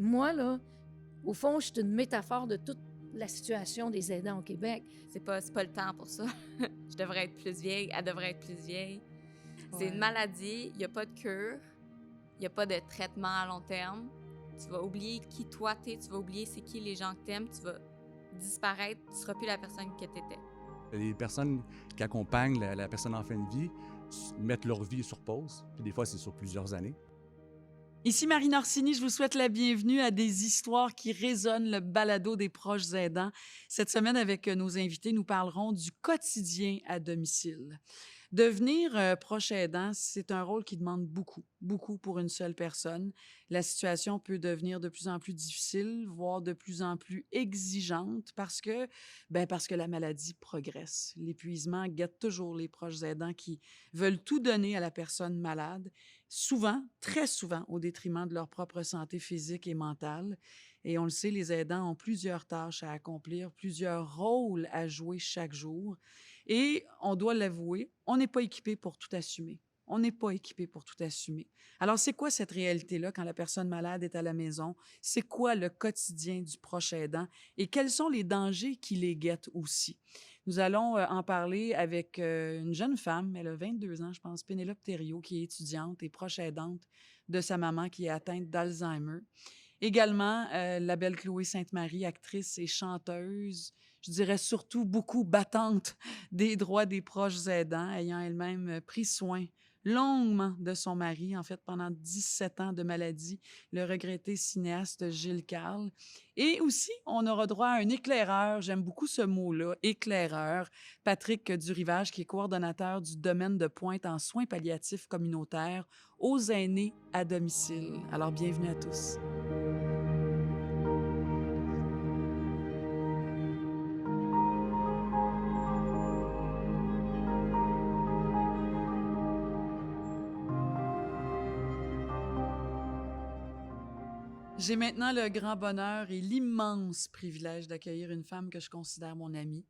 Moi, là, au fond, je suis une métaphore de toute la situation des aidants au Québec. C'est pas le temps pour ça. Je devrais être plus vieille, elle devrait être plus vieille. C'est une Ouais. maladie, il n'y a pas de cure, il n'y a pas de traitement à long terme. Tu vas oublier qui toi t'es, tu vas oublier c'est qui les gens que t'aimes, tu vas disparaître, tu seras plus la personne que t'étais. Les personnes qui accompagnent la personne en fin de vie mettent leur vie sur pause, puis des fois c'est sur plusieurs années. Ici Marine Orsini, je vous souhaite la bienvenue à des histoires qui résonnent, le balado des proches aidants. Cette semaine, avec nos invités, nous parlerons du quotidien à domicile. Devenir proche aidant, c'est un rôle qui demande beaucoup pour une seule personne. La situation peut devenir de plus en plus difficile, voire de plus en plus exigeante parce que la maladie progresse. L'épuisement guette toujours les proches aidants qui veulent tout donner à la personne malade, souvent, très souvent, au détriment de leur propre santé physique et mentale. Et on le sait, les aidants ont plusieurs tâches à accomplir, plusieurs rôles à jouer chaque jour. Et on doit l'avouer, on n'est pas équipé pour tout assumer. On n'est pas équipé pour tout assumer. Alors, c'est quoi cette réalité-là quand la personne malade est à la maison? C'est quoi le quotidien du proche aidant? Et quels sont les dangers qui les guettent aussi? Nous allons en parler avec une jeune femme, elle a 22 ans, je pense, Pénélope Thériault, qui est étudiante et proche aidante de sa maman qui est atteinte d'Alzheimer. Également, la belle Chloé Sainte-Marie, actrice et chanteuse, je dirais surtout beaucoup battante des droits des proches aidants, ayant elle-même pris soin longuement de son mari, en fait, pendant 17 ans de maladie, le regretté cinéaste Gilles Carle. Et aussi, on aura droit à un éclaireur, j'aime beaucoup ce mot-là, éclaireur, Patrick Durivage, qui est coordonnateur du domaine de pointe en soins palliatifs communautaires aux aînés à domicile. Alors, bienvenue à tous. J'ai maintenant le grand bonheur et l'immense privilège d'accueillir une femme que je considère mon amie.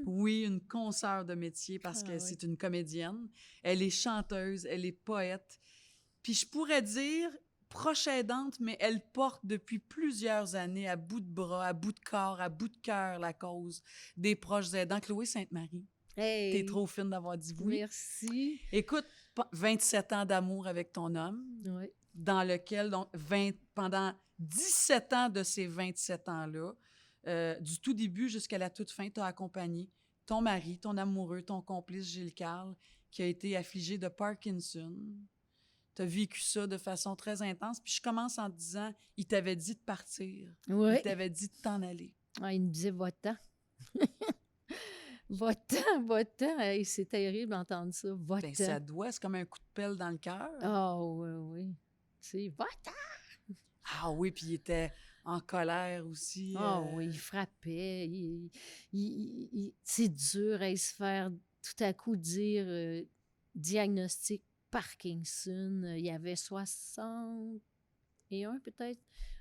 Oui, une consoeur de métier parce que c'est une comédienne. Elle est chanteuse, elle est poète. Puis je pourrais dire proche aidante, mais elle porte depuis plusieurs années à bout de bras, à bout de corps, à bout de cœur la cause des proches aidants. Chloé Sainte-Marie, Hey, t'es trop fine d'avoir dit oui. merci. Écoute, 27 ans d'amour avec ton homme, Oui. dans lequel, donc, pendant 17 ans de ces 27 ans-là, du tout début jusqu'à la toute fin, tu as accompagné ton mari, ton amoureux, ton complice Gilles Carle, qui a été affligé de Parkinson. Tu as vécu ça de façon très intense. Puis je commence en te disant, il t'avait dit de partir. Oui. Il t'avait dit de t'en aller. Ah, il me disait, va-t'en. Va-t'en, va-t'en. Hey, c'est terrible d'entendre ça. Va-t'en. Ben, ça doit, c'est comme un coup de pelle dans le cœur. Ah, oui. Tu sais, va-t'en. Ah oui, puis il était en colère aussi. Ah oui, il frappait. C'est dur à se faire tout à coup dire diagnostic Parkinson. Il y avait 61 peut-être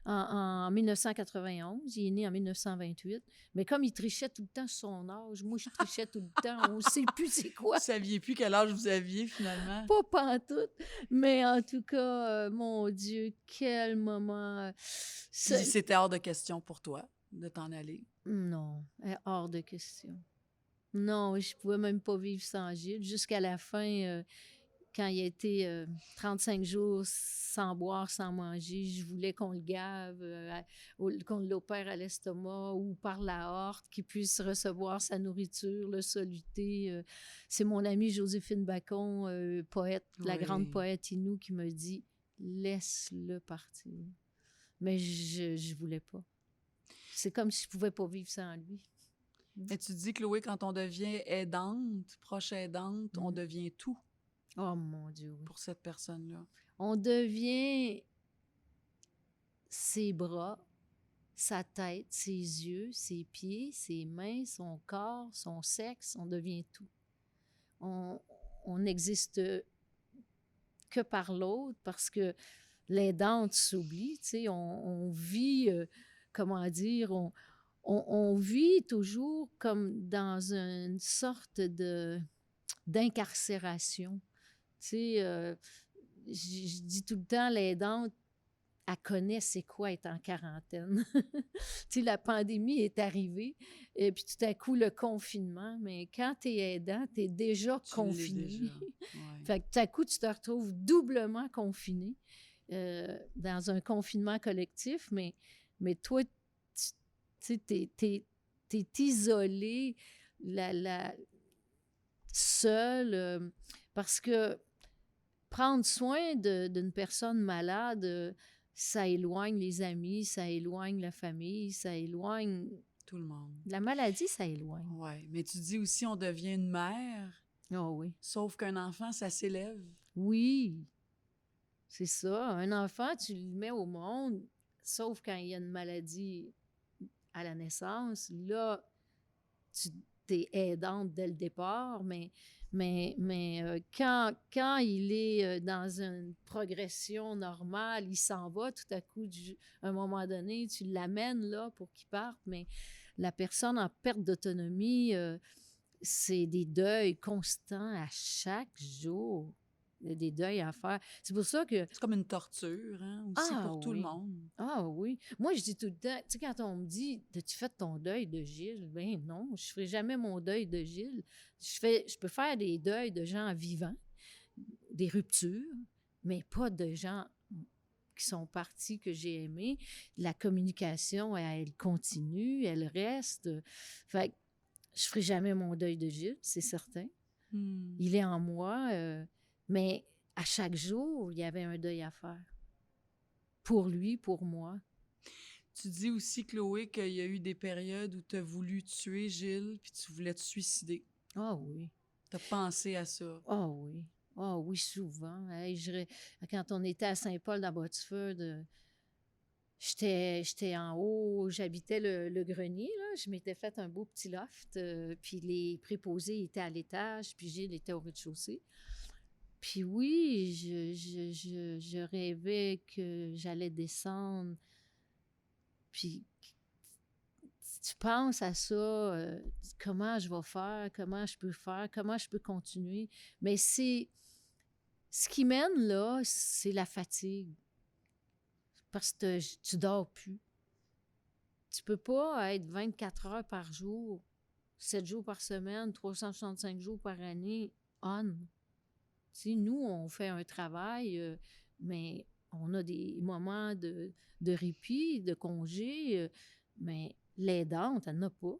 en 1991. Il est né en 1928. Mais comme il trichait tout le temps sur son âge, moi je trichais tout le temps. On ne sait plus c'est quoi. Vous ne saviez plus quel âge vous aviez finalement? Pas pantoute. Mais en tout cas, mon Dieu, quel moment. C'était hors de question pour toi de t'en aller? Non, hors de question. Non, je pouvais même pas vivre sans Gilles. Jusqu'à la fin, quand il a été 35 jours sans boire, sans manger, je voulais qu'on le gave, qu'on l'opère à l'estomac ou par la horte, qu'il puisse recevoir sa nourriture, le soluter. C'est mon amie Joséphine Bacon, poète, la grande poète Inou, qui me dit « Laisse-le partir ». Mais je voulais pas. C'est comme si je pouvais pas vivre sans lui. Et tu dis, Chloé, quand on devient aidante, proche aidante, on devient tout. Oh mon Dieu, oui. Pour cette personne-là. On devient ses bras, sa tête, ses yeux, ses pieds, ses mains, son corps, son sexe. On devient tout. On n'existe que par l'autre parce que l'aidante s'oublie. Tu sais, on vit, comment dire, on vit toujours comme dans une sorte d'incarcération. Tu sais, je dis tout le temps, l'aidante, elle connaît c'est quoi être en quarantaine. Tu sais, la pandémie est arrivée, et puis tout à coup, le confinement. Mais quand tu es aidant, tu es déjà Tu l'es confiné. déjà. Ouais. Fait que tout à coup, tu te retrouves doublement confiné dans un confinement collectif, mais toi, tu sais, t'es isolé, seul, parce que prendre soin d'une personne malade, ça éloigne les amis, ça éloigne la famille, ça éloigne... Tout le monde. La maladie, ça éloigne. Oui, mais tu dis aussi, on devient une mère, Ah oui. sauf qu'un enfant, ça s'élève. Oui, c'est ça. Un enfant, tu le mets au monde, sauf quand il y a une maladie à la naissance. Là, tu es aidante dès le départ, mais quand il est dans une progression normale, il s'en va tout à coup, à un moment donné, tu l'amènes là pour qu'il parte, mais la personne en perte d'autonomie, c'est des deuils constants à chaque jour. Il y a des deuils à faire. C'est pour ça que... C'est comme une torture, hein, aussi Ah pour tout le oui. monde. Ah oui. Moi, je dis tout le temps, tu sais, quand on me dit, as-tu fait ton deuil de Gilles? Ben non, je ferai jamais mon deuil de Gilles. Je peux faire des deuils de gens vivants, des ruptures, mais pas de gens qui sont partis, que j'ai aimés. La communication, elle continue, elle reste. Fait que je ferai jamais mon deuil de Gilles, c'est certain. Hmm. Il est en moi, mais à chaque jour, il y avait un deuil à faire. Pour lui, pour moi. Tu dis aussi, Chloé, qu'il y a eu des périodes où tu as voulu tuer Gilles puis tu voulais te suicider. Ah oui. Tu as pensé à ça. Ah oui. Ah oui, souvent. Hey, quand on était à Saint-Paul, dans Botsford, j'étais en haut, j'habitais le grenier, là. Je m'étais fait un beau petit loft, puis les préposés étaient à l'étage, puis Gilles était au rez-de-chaussée. Puis oui, je rêvais que j'allais descendre. Puis tu penses à ça, comment je vais faire, comment je peux faire, comment je peux continuer. Mais ce qui mène là, c'est la fatigue. Parce que tu dors plus. Tu peux pas être 24 heures par jour, 7 jours par semaine, 365 jours par année, on. Tu sais, nous, on fait un travail, mais on a des moments de répit, de congé, mais l'aidante, elle n'a pas.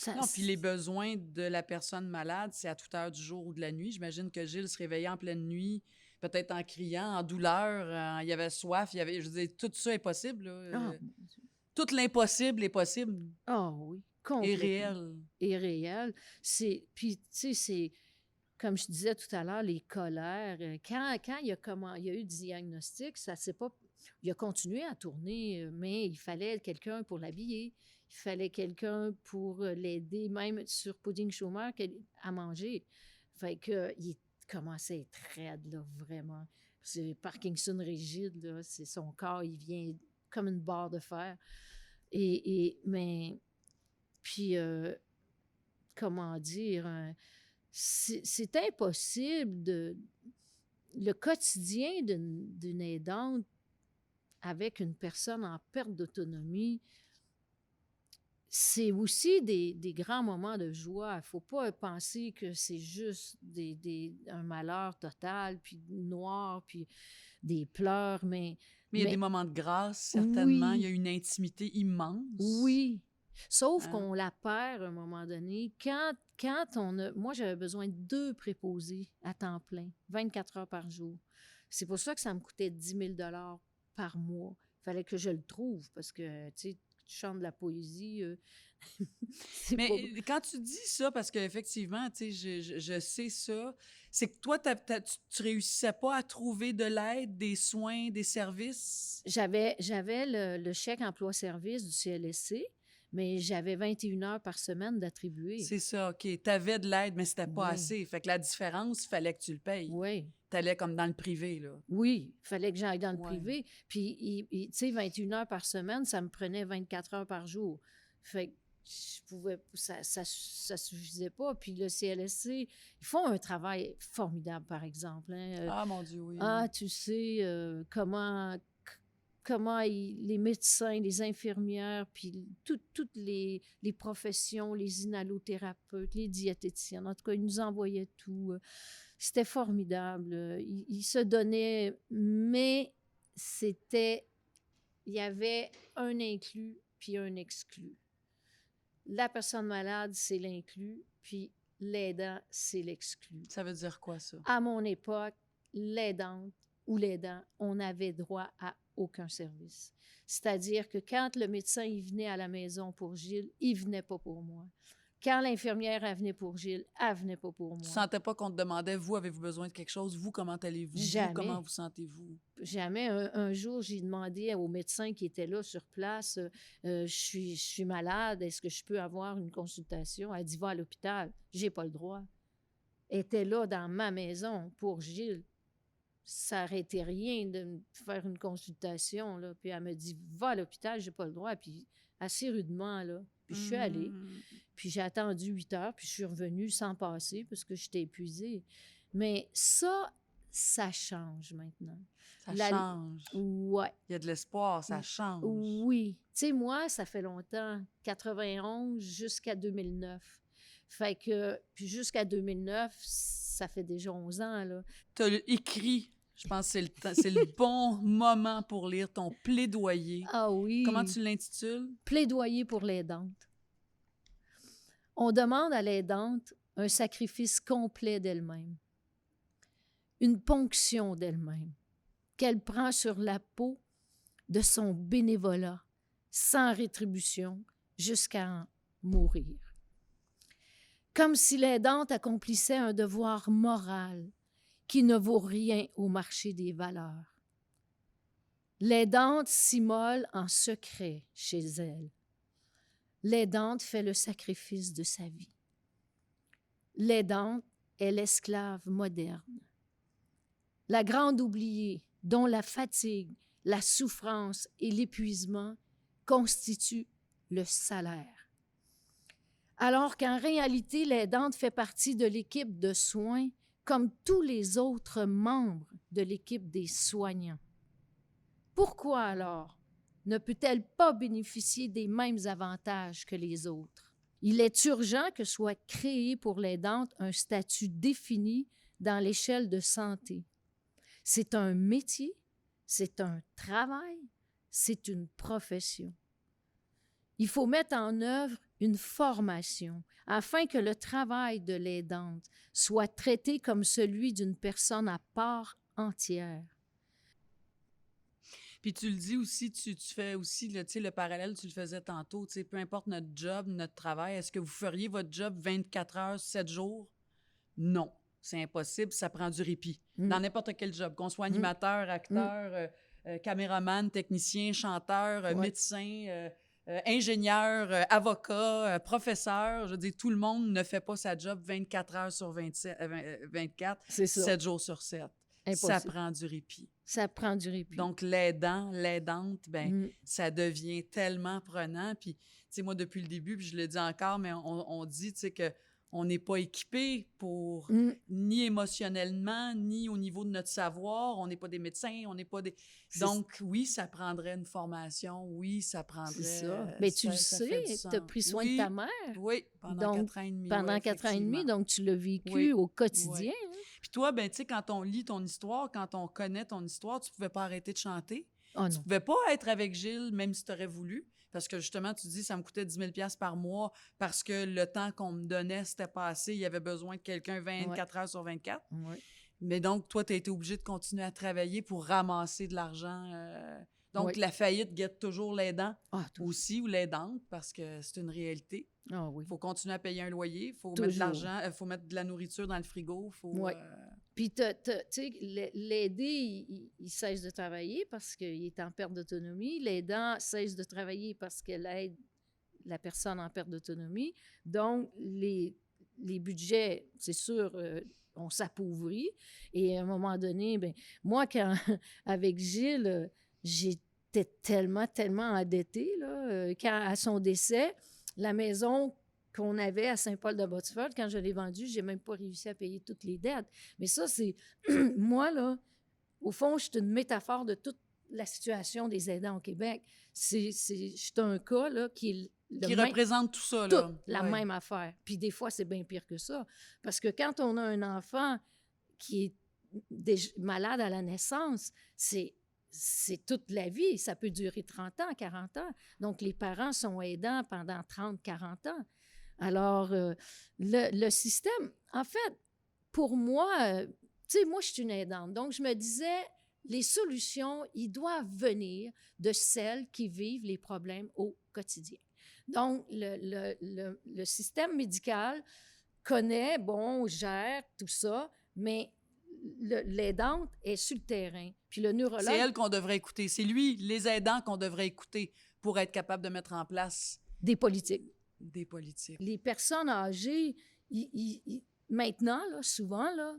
Non, puis les besoins de la personne malade, c'est à toute heure du jour ou de la nuit. J'imagine que Gilles se réveillait en pleine nuit, peut-être en criant, en douleur, il avait soif, je veux dire, tout ça est possible, là. Ah, Tout l'impossible est possible oui, et complètement. réel. Et réel. Puis, tu sais, c'est, comme je disais tout à l'heure, les colères. Quand il y a eu le diagnostic, ça s'est pas... Il a continué à tourner, mais il fallait quelqu'un pour l'habiller. Il fallait quelqu'un pour l'aider, même sur Pudding Chômeur, à manger. Fait que il commençait à être raide, là, vraiment. C'est Parkinson rigide, là. C'est son corps, il vient comme une barre de fer. Mais... Puis, comment dire... c'est impossible le quotidien d'une aidante avec une personne en perte d'autonomie, c'est aussi des grands moments de joie. Il ne faut pas penser que c'est juste un malheur total, puis noir, puis des pleurs, mais il y a des moments de grâce, certainement. Oui. Il y a une intimité immense. Oui. Sauf Hein? qu'on la perd à un moment donné. Quand on a... Moi, j'avais besoin de 2 préposés à temps plein, 24 heures par jour. C'est pour ça que ça me coûtait 10 000 par mois. Il fallait que je le trouve parce que, tu sais, tu chantes de la poésie. Mais quand tu dis ça, parce qu'effectivement, tu sais, je sais ça, c'est que toi, tu réussissais pas à trouver de l'aide, des soins, des services? J'avais le chèque emploi-service du CLSC, mais j'avais 21 heures par semaine d'attribuer. C'est ça, OK. Tu avais de l'aide, mais c'était pas Oui. assez. Fait que la différence, il fallait que tu le payes. Oui. Tu allais comme dans le privé, là. Oui, il fallait que j'aille dans le Ouais. privé. Puis, tu sais, 21 heures par semaine, ça me prenait 24 heures par jour. Fait que je pouvais... Ça suffisait pas. Puis le CLSC, ils font un travail formidable, par exemple. Hein. Ah, mon Dieu, oui. Tu sais, comment comment les médecins, les infirmières, puis toutes les professions, les inhalothérapeutes, les diététiciennes, en tout cas, ils nous envoyaient tout. C'était formidable. Ils se donnaient, mais il y avait un inclus puis un exclu. La personne malade, c'est l'inclus, puis l'aidant, c'est l'exclu. Ça veut dire quoi, ça? À mon époque, l'aidante ou l'aidant, on n'avait droit à aucun service. C'est-à-dire que quand le médecin il venait à la maison pour Gilles, il venait pas pour moi. Quand l'infirmière elle venait pour Gilles, elle venait pas pour moi. Tu sentais pas qu'on te demandait, vous, avez-vous besoin de quelque chose? Vous, comment allez-vous? Jamais. Vous, comment vous sentez-vous? Jamais. Un jour, j'ai demandé au médecin qui était là sur place, je suis malade, est-ce que je peux avoir une consultation? Elle dit, va à l'hôpital. J'ai pas le droit. Elle était là dans ma maison pour Gilles. Ça n'aurait été rien de me faire une consultation, là. Puis elle me dit, va à l'hôpital, j'ai pas le droit. Puis assez rudement, là. Puis je suis allée. Puis j'ai attendu 8 heures, puis je suis revenue sans passer parce que j'étais épuisée. Mais ça change maintenant. Ça change. Ouais. Il y a de l'espoir, ça change. Oui. Tu sais, moi, ça fait longtemps, 91 jusqu'à 2009. Fait que, puis jusqu'à 2009, ça fait déjà 11 ans, là. Tu as écrit, je pense que c'est le bon moment pour lire ton plaidoyer. Ah oui. Comment tu l'intitules? Plaidoyer pour l'aidante. On demande à l'aidante un sacrifice complet d'elle-même, une ponction d'elle-même, qu'elle prend sur la peau de son bénévolat, sans rétribution, jusqu'à en mourir. Comme si l'aidante accomplissait un devoir moral qui ne vaut rien au marché des valeurs. L'aidante s'immole en secret chez elle. L'aidante fait le sacrifice de sa vie. L'aidante est l'esclave moderne. La grande oubliée dont la fatigue, la souffrance et l'épuisement constituent le salaire. Alors qu'en réalité, l'aidante fait partie de l'équipe de soins comme tous les autres membres de l'équipe des soignants. Pourquoi alors ne peut-elle pas bénéficier des mêmes avantages que les autres? Il est urgent que soit créé pour l'aidante un statut défini dans l'échelle de santé. C'est un métier, c'est un travail, c'est une profession. Il faut mettre en œuvre une formation afin que le travail de l'aidante soit traité comme celui d'une personne à part entière. Puis tu le dis aussi, tu fais aussi le parallèle, tu le faisais tantôt, peu importe notre job, notre travail, est-ce que vous feriez votre job 24 heures, 7 jours? Non, c'est impossible, ça prend du répit. Dans n'importe quel job, qu'on soit animateur, acteur, caméraman, technicien, chanteur, médecin, ingénieur, avocat, professeur, je veux dire, tout le monde ne fait pas sa job 24 heures sur 24, 7 jours sur 7. Impossible. Ça prend du répit. Ça prend du répit. Donc, l'aidante, ça devient tellement prenant. Puis, tu sais, moi, depuis le début, puis je le dis encore, mais on dit, tu sais, qu'on n'est pas équipé pour, ni émotionnellement, ni au niveau de notre savoir. On n'est pas des médecins, on n'est pas des... Donc, oui, ça prendrait une formation. Oui, ça prendrait... C'est ça. Mais tu le sais, tu as pris soin de ta mère. Oui, pendant 4 ans et demi. Pendant 4 ans et demi, donc tu l'as vécu au quotidien. Oui. Puis toi, tu sais, quand on lit ton histoire, quand on connaît ton histoire, tu pouvais pas arrêter de chanter. Oh, tu pouvais pas être avec Gilles, même si tu aurais voulu. Parce que justement, tu dis, ça me coûtait 10 000 $ par mois parce que le temps qu'on me donnait, c'était pas assez. Il y avait besoin de quelqu'un 24 heures sur 24. Oui. Mais donc, toi, tu as été obligé de continuer à travailler pour ramasser de l'argent. Donc, la faillite guette toujours l'aidant aussi, ou l'aidante, parce que c'est une réalité. Ah oui. Il faut continuer à payer un loyer, il faut mettre de l'argent, il faut mettre de la nourriture dans le frigo. Puis, tu sais, l'aider, il cesse de travailler parce qu'il est en perte d'autonomie. L'aidant cesse de travailler parce qu'elle aide la personne en perte d'autonomie. Donc, les budgets, c'est sûr, on s'appauvrit. Et à un moment donné, moi, avec Gilles, j'étais tellement endettée, là, à son décès, la maison qu'on avait à Saint-Paul-de-Botsford, quand je l'ai vendue, j'ai même pas réussi à payer toutes les dettes. Mais ça, c'est... moi, là, au fond, je suis une métaphore de toute la situation des aidants au Québec. C'est un cas là, qui est Qui représente tout ça, là. toute la même affaire. Puis des fois, c'est bien pire que ça. Parce que quand on a un enfant qui est malade à la naissance, c'est toute la vie. Ça peut durer 30 ans, 40 ans. Donc, les parents sont aidants pendant 30, 40 ans. Alors, le système, en fait, pour moi, tu sais, moi, je suis une aidante. Donc, je me disais, les solutions, ils doivent venir de celles qui vivent les problèmes au quotidien. Donc, le système médical connaît, gère tout ça, mais l'aidante est sur le terrain. Puis le neurologue... C'est elle qu'on devrait écouter. C'est lui, les aidants, qu'on devrait écouter pour être capable de mettre en place... Des politiques. Des politiques. Les personnes âgées, maintenant, là, souvent, là,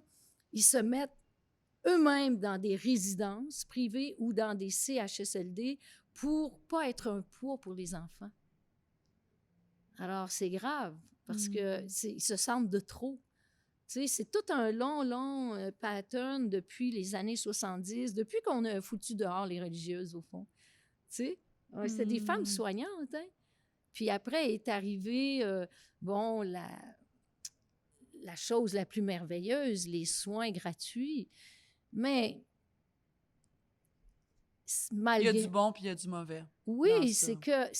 ils se mettent eux-mêmes dans des résidences privées ou dans des CHSLD pour pas être un poids pour les enfants. Alors, c'est grave parce que ils se sentent de trop. Tu sais, c'est tout un long pattern depuis les années 70, depuis qu'on a foutu dehors les religieuses, au fond. Tu sais, c'était des femmes soignantes, hein? Puis après est arrivée, la chose la plus merveilleuse, les soins gratuits. Mais malgré... Il y a du bon puis il y a du mauvais. Oui, c'est que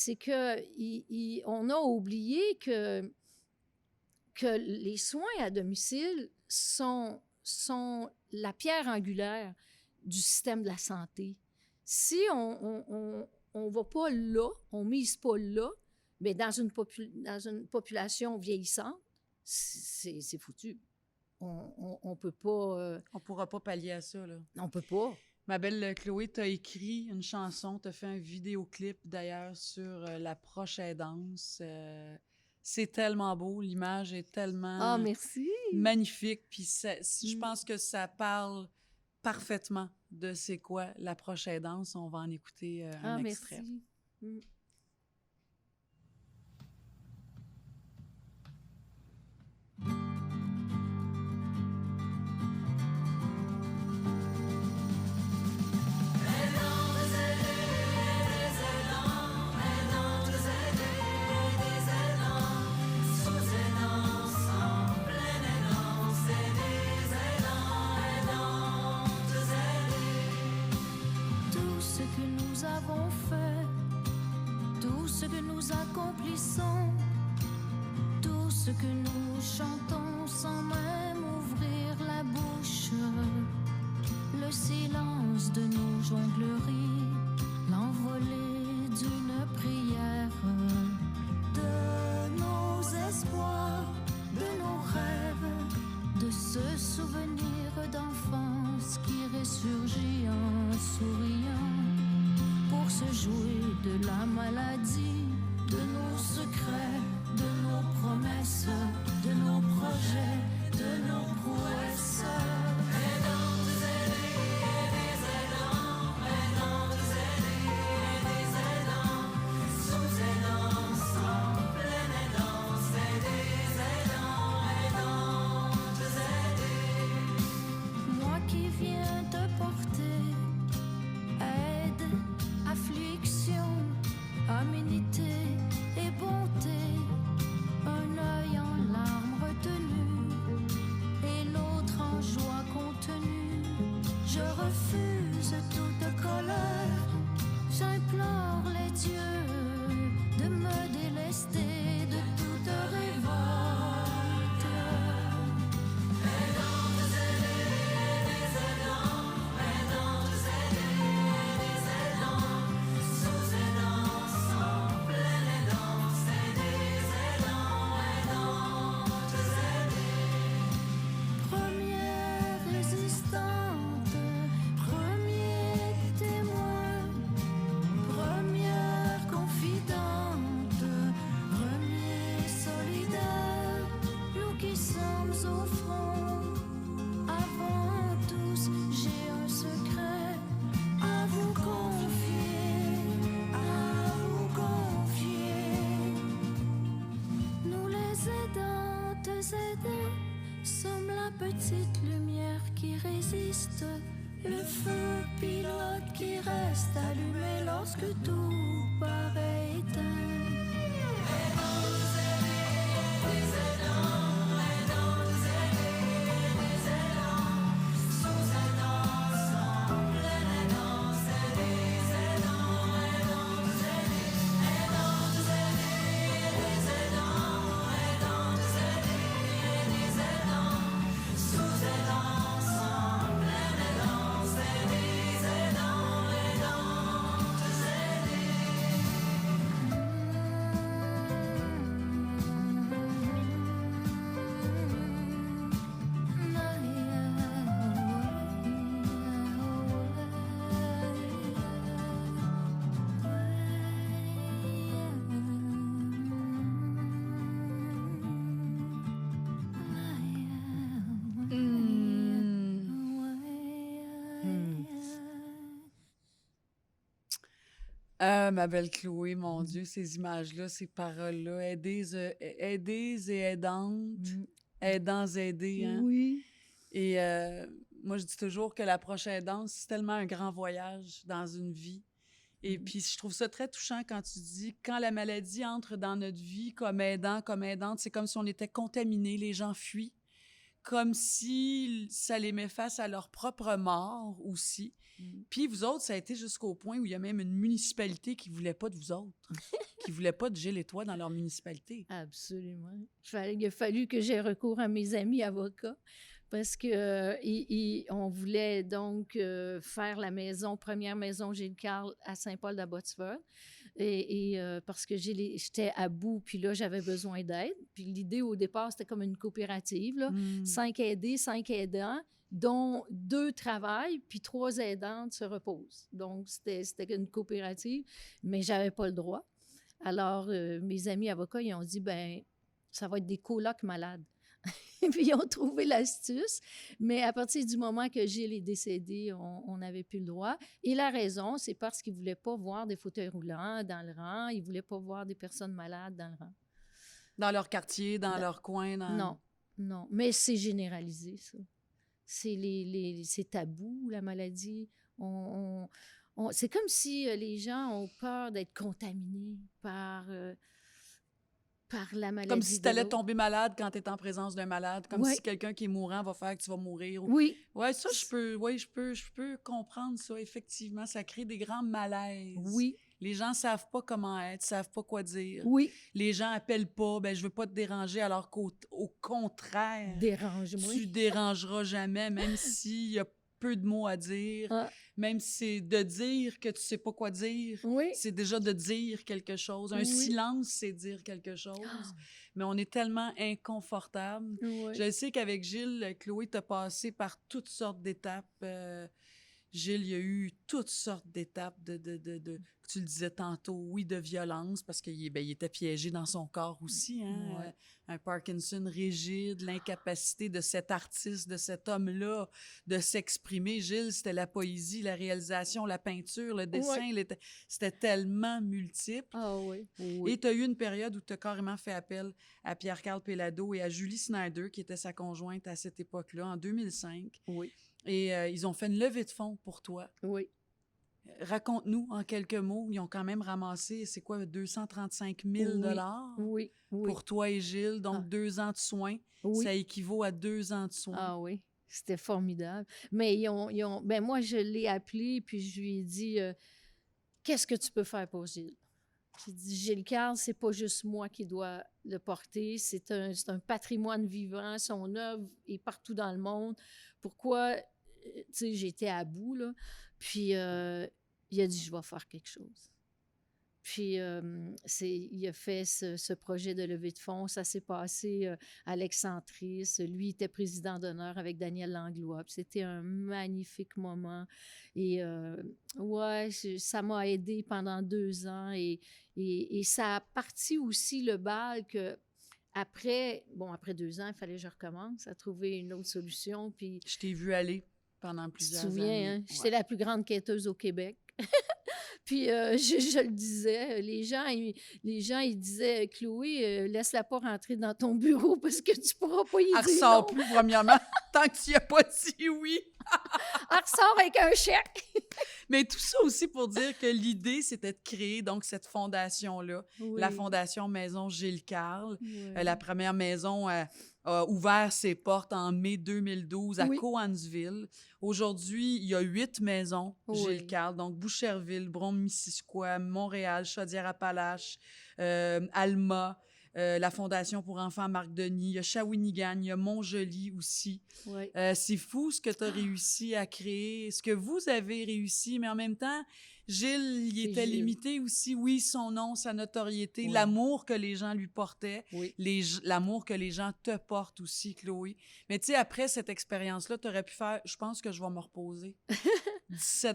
on a oublié que les soins à domicile sont la pierre angulaire du système de la santé. Si on va pas là, on mise pas là, mais dans une population vieillissante, c'est foutu. On peut pas... on pourra pas pallier à ça, là. On peut pas. Ma belle Chloé, tu as écrit une chanson, tu as fait un vidéoclip d'ailleurs sur l'approche aidance. C'est tellement beau, l'image est tellement merci. magnifique. Puis je pense que ça parle parfaitement de c'est quoi l'approche aidance. On va en écouter un extrait. Merci. Accomplissons tout ce que nous chantons sans même ouvrir la bouche. Le silence de nos jongleries, l'envolée d'une prière, de nos espoirs, de nos rêves, de ce souvenir d'enfance qui ressurgit en souriant pour se jouer de la maladie, de nos secrets, de nos promesses, de nos projets, de nos prouesses. Aidants, aider, des aidants, aidants, aider, des aidants, sous-aidants, en pleine aidance, des aidants, aidants, aider. Moi qui viens te porter aide, affliction, aménité et bonté, un œil en larmes retenu et l'autre en joie contenue. Je refuse toute colère, j'implore les dieux de me délester de toute révolte. Sommes la petite lumière qui résiste Le feu pilote qui reste allumé lorsque tout paraît éteint. Ma belle Chloé, mon Dieu, ces images-là, ces paroles-là, aidez et aidantes, aidants aidés, hein? Oui. Et moi, je dis toujours que la prochaine danse, c'est tellement un grand voyage dans une vie. Et puis, je trouve ça très touchant quand tu dis, quand la maladie entre dans notre vie comme aidant, comme aidante, c'est comme si on était contaminé, les gens fuient, comme si ça les met face à leur propre mort aussi. Puis vous autres, ça a été jusqu'au point où il y a même une municipalité qui voulait pas de vous autres, qui voulait pas de Gilles et toi dans leur municipalité. Absolument. Il a fallu que j'aie recours à mes amis avocats parce que on voulait donc faire la première maison Gilles Carle à Saint-Paul-d'Abbotsford. Parce que j'étais à bout, puis là, j'avais besoin d'aide. Puis l'idée, au départ, c'était comme une coopérative, là. 5 aidés, 5 aidants, dont 2 travaillent, puis 3 aidantes se reposent. Donc, c'était une coopérative, mais j'avais pas le droit. Alors, mes amis avocats, ils ont dit, ben ça va être des colocs malades. Puis ils ont trouvé l'astuce, mais à partir du moment que Gilles est décédé, on n'avait plus le droit. Et la raison, c'est parce qu'ils ne voulaient pas voir des fauteuils roulants dans le rang, ils ne voulaient pas voir des personnes malades dans le rang. Dans leur quartier, dans leur coin? Non. Mais c'est généralisé, ça. C'est tabou, la maladie. C'est comme si les gens ont peur d'être contaminés par la maladie. Comme si tu allais tomber malade quand tu es en présence d'un malade. Comme si quelqu'un qui est mourant va faire que tu vas mourir. Oui. Ouais, ça, je peux comprendre ça, effectivement. Ça crée des grands malaises. Oui. Les gens savent pas comment être, savent pas quoi dire. Oui. Les gens appellent pas, ben je veux pas te déranger, alors qu'au contraire, dérange-moi. Tu dérangeras jamais, même s'il y a peu de mots à dire, même si c'est de dire que tu sais pas quoi dire, c'est déjà de dire quelque chose. Un silence, c'est dire quelque chose. Mais on est tellement inconfortable. Je sais qu'avec Gilles, Chloé t'a passé par toutes sortes d'étapes. Gilles, il y a eu toutes sortes d'étapes tu le disais tantôt, oui, de violence, parce qu'il il était piégé dans son corps aussi, hein? Un Parkinson rigide, l'incapacité de cet artiste, de cet homme-là, de s'exprimer. Gilles, c'était la poésie, la réalisation, la peinture, le dessin, c'était tellement multiple. Et tu as eu une période où tu as carrément fait appel à Pierre-Carl Péladeau et à Julie Snyder, qui était sa conjointe à cette époque-là, en 2005. Et ils ont fait une levée de fonds pour toi. Raconte-nous en quelques mots. Ils ont quand même ramassé, c'est quoi, 235 000 $ pour toi et Gilles. Donc, 2 ans de soins. Ça équivaut à 2 ans de soins. Ah oui, c'était formidable. Mais ben moi, je l'ai appelé, puis je lui ai dit, qu'est-ce que tu peux faire pour Gilles? J'ai dit, Gilles Carle, c'est pas juste moi qui dois le porter, c'est un patrimoine vivant, son œuvre est partout dans le monde. Pourquoi, tu sais, j'étais à bout, là. Puis, il a dit, je vais faire quelque chose. Puis, il a fait ce projet de levée de fonds. Ça s'est passé à l'Excentris. Lui était président d'honneur avec Daniel Langlois. Puis c'était un magnifique moment. Et ça m'a aidé pendant 2 ans. Et ça a parti aussi le bal que après 2 ans, il fallait que je recommence à trouver une autre solution. Puis, je t'ai vu aller pendant plusieurs années. Tu te souviens, hein? J'étais la plus grande quêteuse au Québec. Puis je le disais, les gens, ils disaient, Chloé, laisse-la pas rentrer dans ton bureau parce que tu pourras pas y Elle dire ressort non. plus, premièrement, tant que tu n'y as pas dit oui. Elle ressort avec un chèque. Mais tout ça aussi pour dire que l'idée, c'était de créer donc cette fondation-là, la Oui. Fondation Maison Gilles Carle. Oui. La première maison a ouvert ses portes en mai 2012 à Oui. Cowansville. Aujourd'hui, il y a 8 maisons Gilles Oui. Carle, donc Boucherville, Brome-Missisquoi, Montréal, Chaudière-Appalaches, Alma, la Fondation pour enfants Marc Denis, il y a Shawinigan, il y a Montjoli aussi. Oui. C'est fou ce que tu as réussi à créer, ce que vous avez réussi, mais en même temps, Gilles, il C'est était Gilles. limité aussi, oui, son nom, sa notoriété, Oui. l'amour que les gens lui portaient, Oui. l'amour que les gens te portent aussi, Chloé. Mais tu sais, après cette expérience-là, tu aurais pu faire, je pense que je vais me reposer.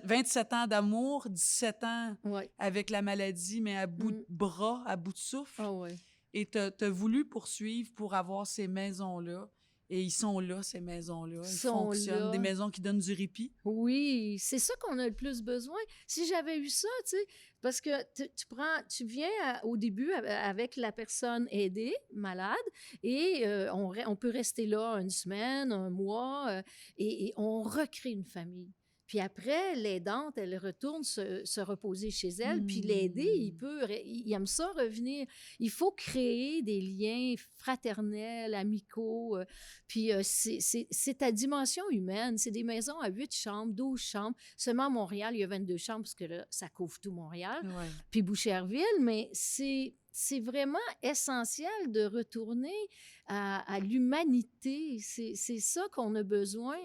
27 ans d'amour, 17 ans Oui. avec la maladie, mais à bout de bras, à bout de souffle. Ah oui. Et tu as voulu poursuivre pour avoir ces maisons-là. Et ils sont là, ces maisons-là. Ils Sont fonctionnent. là. Des maisons qui donnent du répit. Oui, c'est ça qu'on a le plus besoin. Si j'avais eu ça, tu sais, parce que tu viens au début avec la personne aidée, malade, et on peut rester là une semaine, un mois, et on recrée une famille. Puis après, l'aidante, elle retourne se reposer chez elle, puis l'aider, il aime ça revenir. Il faut créer des liens fraternels, amicaux, puis c'est ta dimension humaine. C'est des maisons à 8 chambres, 12 chambres. Seulement à Montréal, il y a 22 chambres, parce que là, ça couvre tout Montréal. Ouais. Puis Boucherville, mais c'est vraiment essentiel de retourner à l'humanité. C'est ça qu'on a besoin.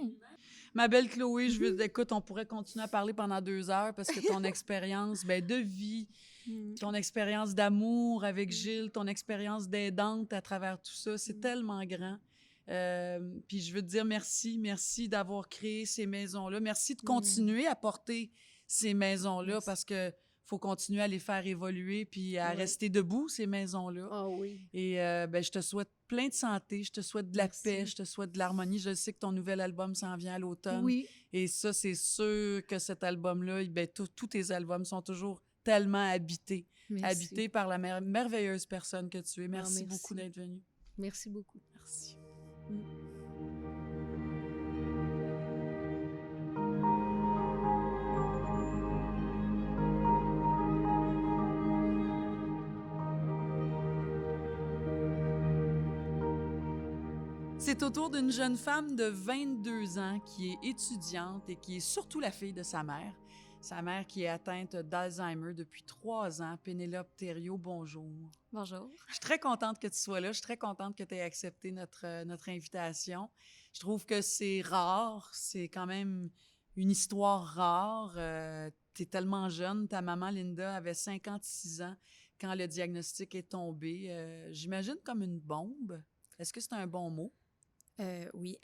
Ma belle Chloé, écoute, on pourrait continuer à parler pendant 2 heures parce que ton expérience de vie, ton expérience d'amour avec Gilles, ton expérience d'aidante à travers tout ça, c'est tellement grand. Puis je veux te dire merci d'avoir créé ces maisons-là. Merci de continuer à porter ces maisons-là parce que faut continuer à les faire évoluer puis à rester debout, ces maisons-là. Ah oui. Et je te souhaite plein de santé, je te souhaite de la paix, je te souhaite de l'harmonie. Je sais que ton nouvel album s'en vient à l'automne. Oui. Et ça, c'est sûr que cet album-là, tous tes albums sont toujours tellement habités. Merci. Habités par la merveilleuse personne que tu es. Merci merci. beaucoup d'être venue. Merci beaucoup. Merci. C'est au tour d'une jeune femme de 22 ans qui est étudiante et qui est surtout la fille de sa mère. Sa mère qui est atteinte d'Alzheimer depuis 3 ans. Pénélope Thériault, bonjour. Bonjour. Je suis très contente que tu sois là. Je suis très contente que tu aies accepté notre invitation. Je trouve que c'est rare. C'est quand même une histoire rare. Tu es tellement jeune. Ta maman, Linda, avait 56 ans quand le diagnostic est tombé. J'imagine comme une bombe. Est-ce que c'est un bon mot? Oui.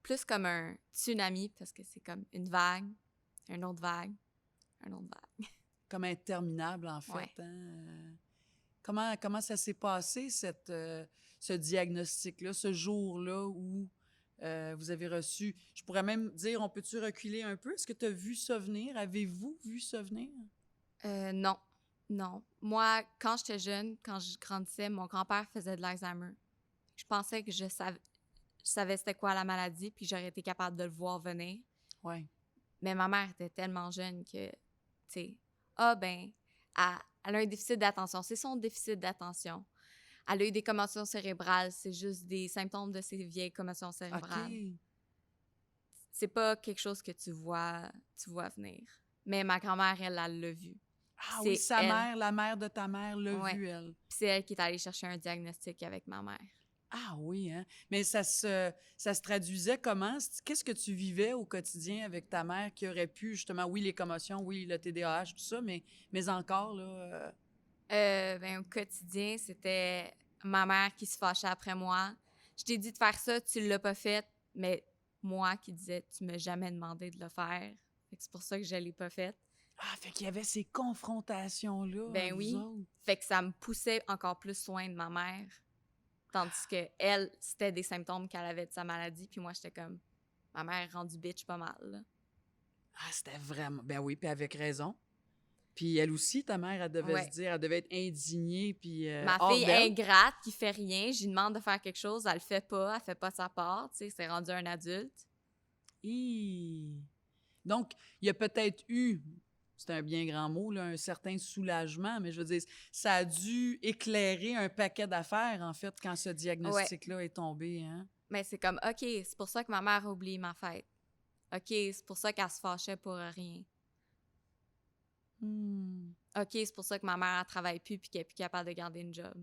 Plus comme un tsunami, parce que c'est comme une vague, une autre vague, une autre vague. Comme interminable, en fait. Ouais. Hein? Comment ça s'est passé, ce diagnostic-là, ce jour-là où vous avez reçu... Je pourrais même dire, on peut-tu reculer un peu? Est-ce que tu as vu ça venir? Avez-vous vu ça venir? Non. Non. Moi, quand j'étais jeune, quand je grandissais, mon grand-père faisait de l'Alzheimer. Je pensais que je savais c'était quoi la maladie, puis j'aurais été capable de le voir venir. Oui. Mais ma mère était tellement jeune que, tu sais, elle a un déficit d'attention. C'est son déficit d'attention. Elle a eu des commotions cérébrales. C'est juste des symptômes de ces vieilles commotions cérébrales. OK. C'est pas quelque chose que tu vois venir. Mais ma grand-mère, elle l'a vu. Ah C'est oui, sa elle. mère, la mère de ta mère l'a Ouais. vu, elle. Puis c'est elle qui est allée chercher un diagnostic avec ma mère. Ah oui, hein? Mais ça se traduisait comment? Qu'est-ce que tu vivais au quotidien avec ta mère qui aurait pu, justement, oui, les commotions, oui, le TDAH, tout ça, mais encore, là... Au quotidien, c'était ma mère qui se fâchait après moi. Je t'ai dit de faire ça, tu l'as pas fait, mais moi qui disais, tu m'as jamais demandé de le faire. Fait que c'est pour ça que je l'ai pas fait. Ah, fait qu'il y avait ces confrontations-là. Ben vous oui. autres. Fait que ça me poussait encore plus loin de ma mère. Tandis que elle, c'était des symptômes qu'elle avait de sa maladie, puis moi, j'étais comme, ma mère est rendue bitch pas mal, là. Ah, c'était vraiment... Ben oui, puis avec raison. Puis elle aussi, ta mère, elle devait Ouais. se dire, elle devait être indignée, puis Ma hors fille d'elle. ingrate qui fait rien, je lui demande de faire quelque chose, elle le fait pas, elle fait pas sa part, tu sais, c'est rendu un adulte. Hi! Donc, il y a peut-être eu, c'est un bien grand mot, là, un certain soulagement, mais je veux dire, ça a dû éclairer un paquet d'affaires, en fait, quand ce Ouais. diagnostic-là est tombé, hein? Mais c'est comme, OK, c'est pour ça que ma mère a oublié ma fête. OK, c'est pour ça qu'elle se fâchait pour rien. Hmm. OK, c'est pour ça que ma mère, elle travaille plus puis qu'elle est plus capable de garder une job.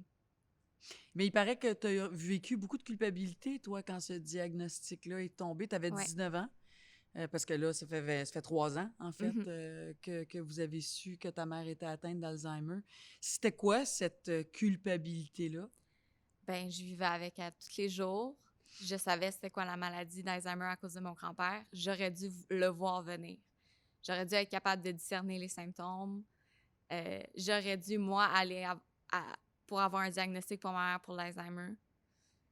Mais il paraît que tu as vécu beaucoup de culpabilité, toi, quand ce diagnostic-là est tombé. Tu avais Ouais. 19 ans, parce que là, ça fait 3 ans, en fait, Mhm. que vous avez su que ta mère était atteinte d'Alzheimer. C'était quoi cette culpabilité-là? Ben, je vivais avec elle tous les jours. Je savais c'était quoi la maladie d'Alzheimer à cause de mon grand-père. J'aurais dû le voir venir. J'aurais dû être capable de discerner les symptômes. J'aurais dû, moi, aller pour avoir un diagnostic pour ma mère pour l'Alzheimer.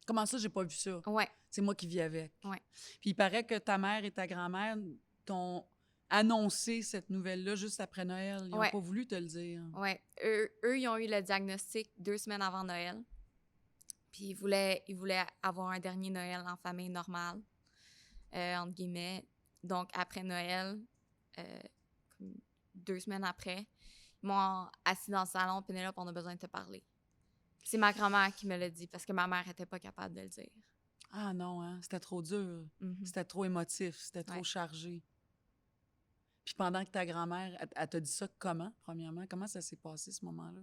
Comment ça, j'ai pas vu ça? Ouais, C'est moi qui vis avec. ouais. Puis il paraît que ta mère et ta grand-mère t'ont annoncé cette nouvelle-là juste après Noël. Ils n'ont Ouais. pas voulu te le dire. Ouais. Eux, ils ont eu le diagnostic 2 semaines avant Noël. Puis ils voulaient avoir un dernier Noël en famille normale, entre guillemets. Donc, après Noël, comme 2 semaines après, ils m'ont assis dans le salon. Pénélope, on a besoin de te parler. C'est ma grand-mère qui me l'a dit parce que ma mère n'était pas capable de le dire. Ah non, hein? C'était trop dur. Mhm. C'était trop émotif. C'était trop Ouais. chargé. Puis pendant que ta grand-mère, elle t'a dit ça comment, premièrement? Comment ça s'est passé, ce moment-là?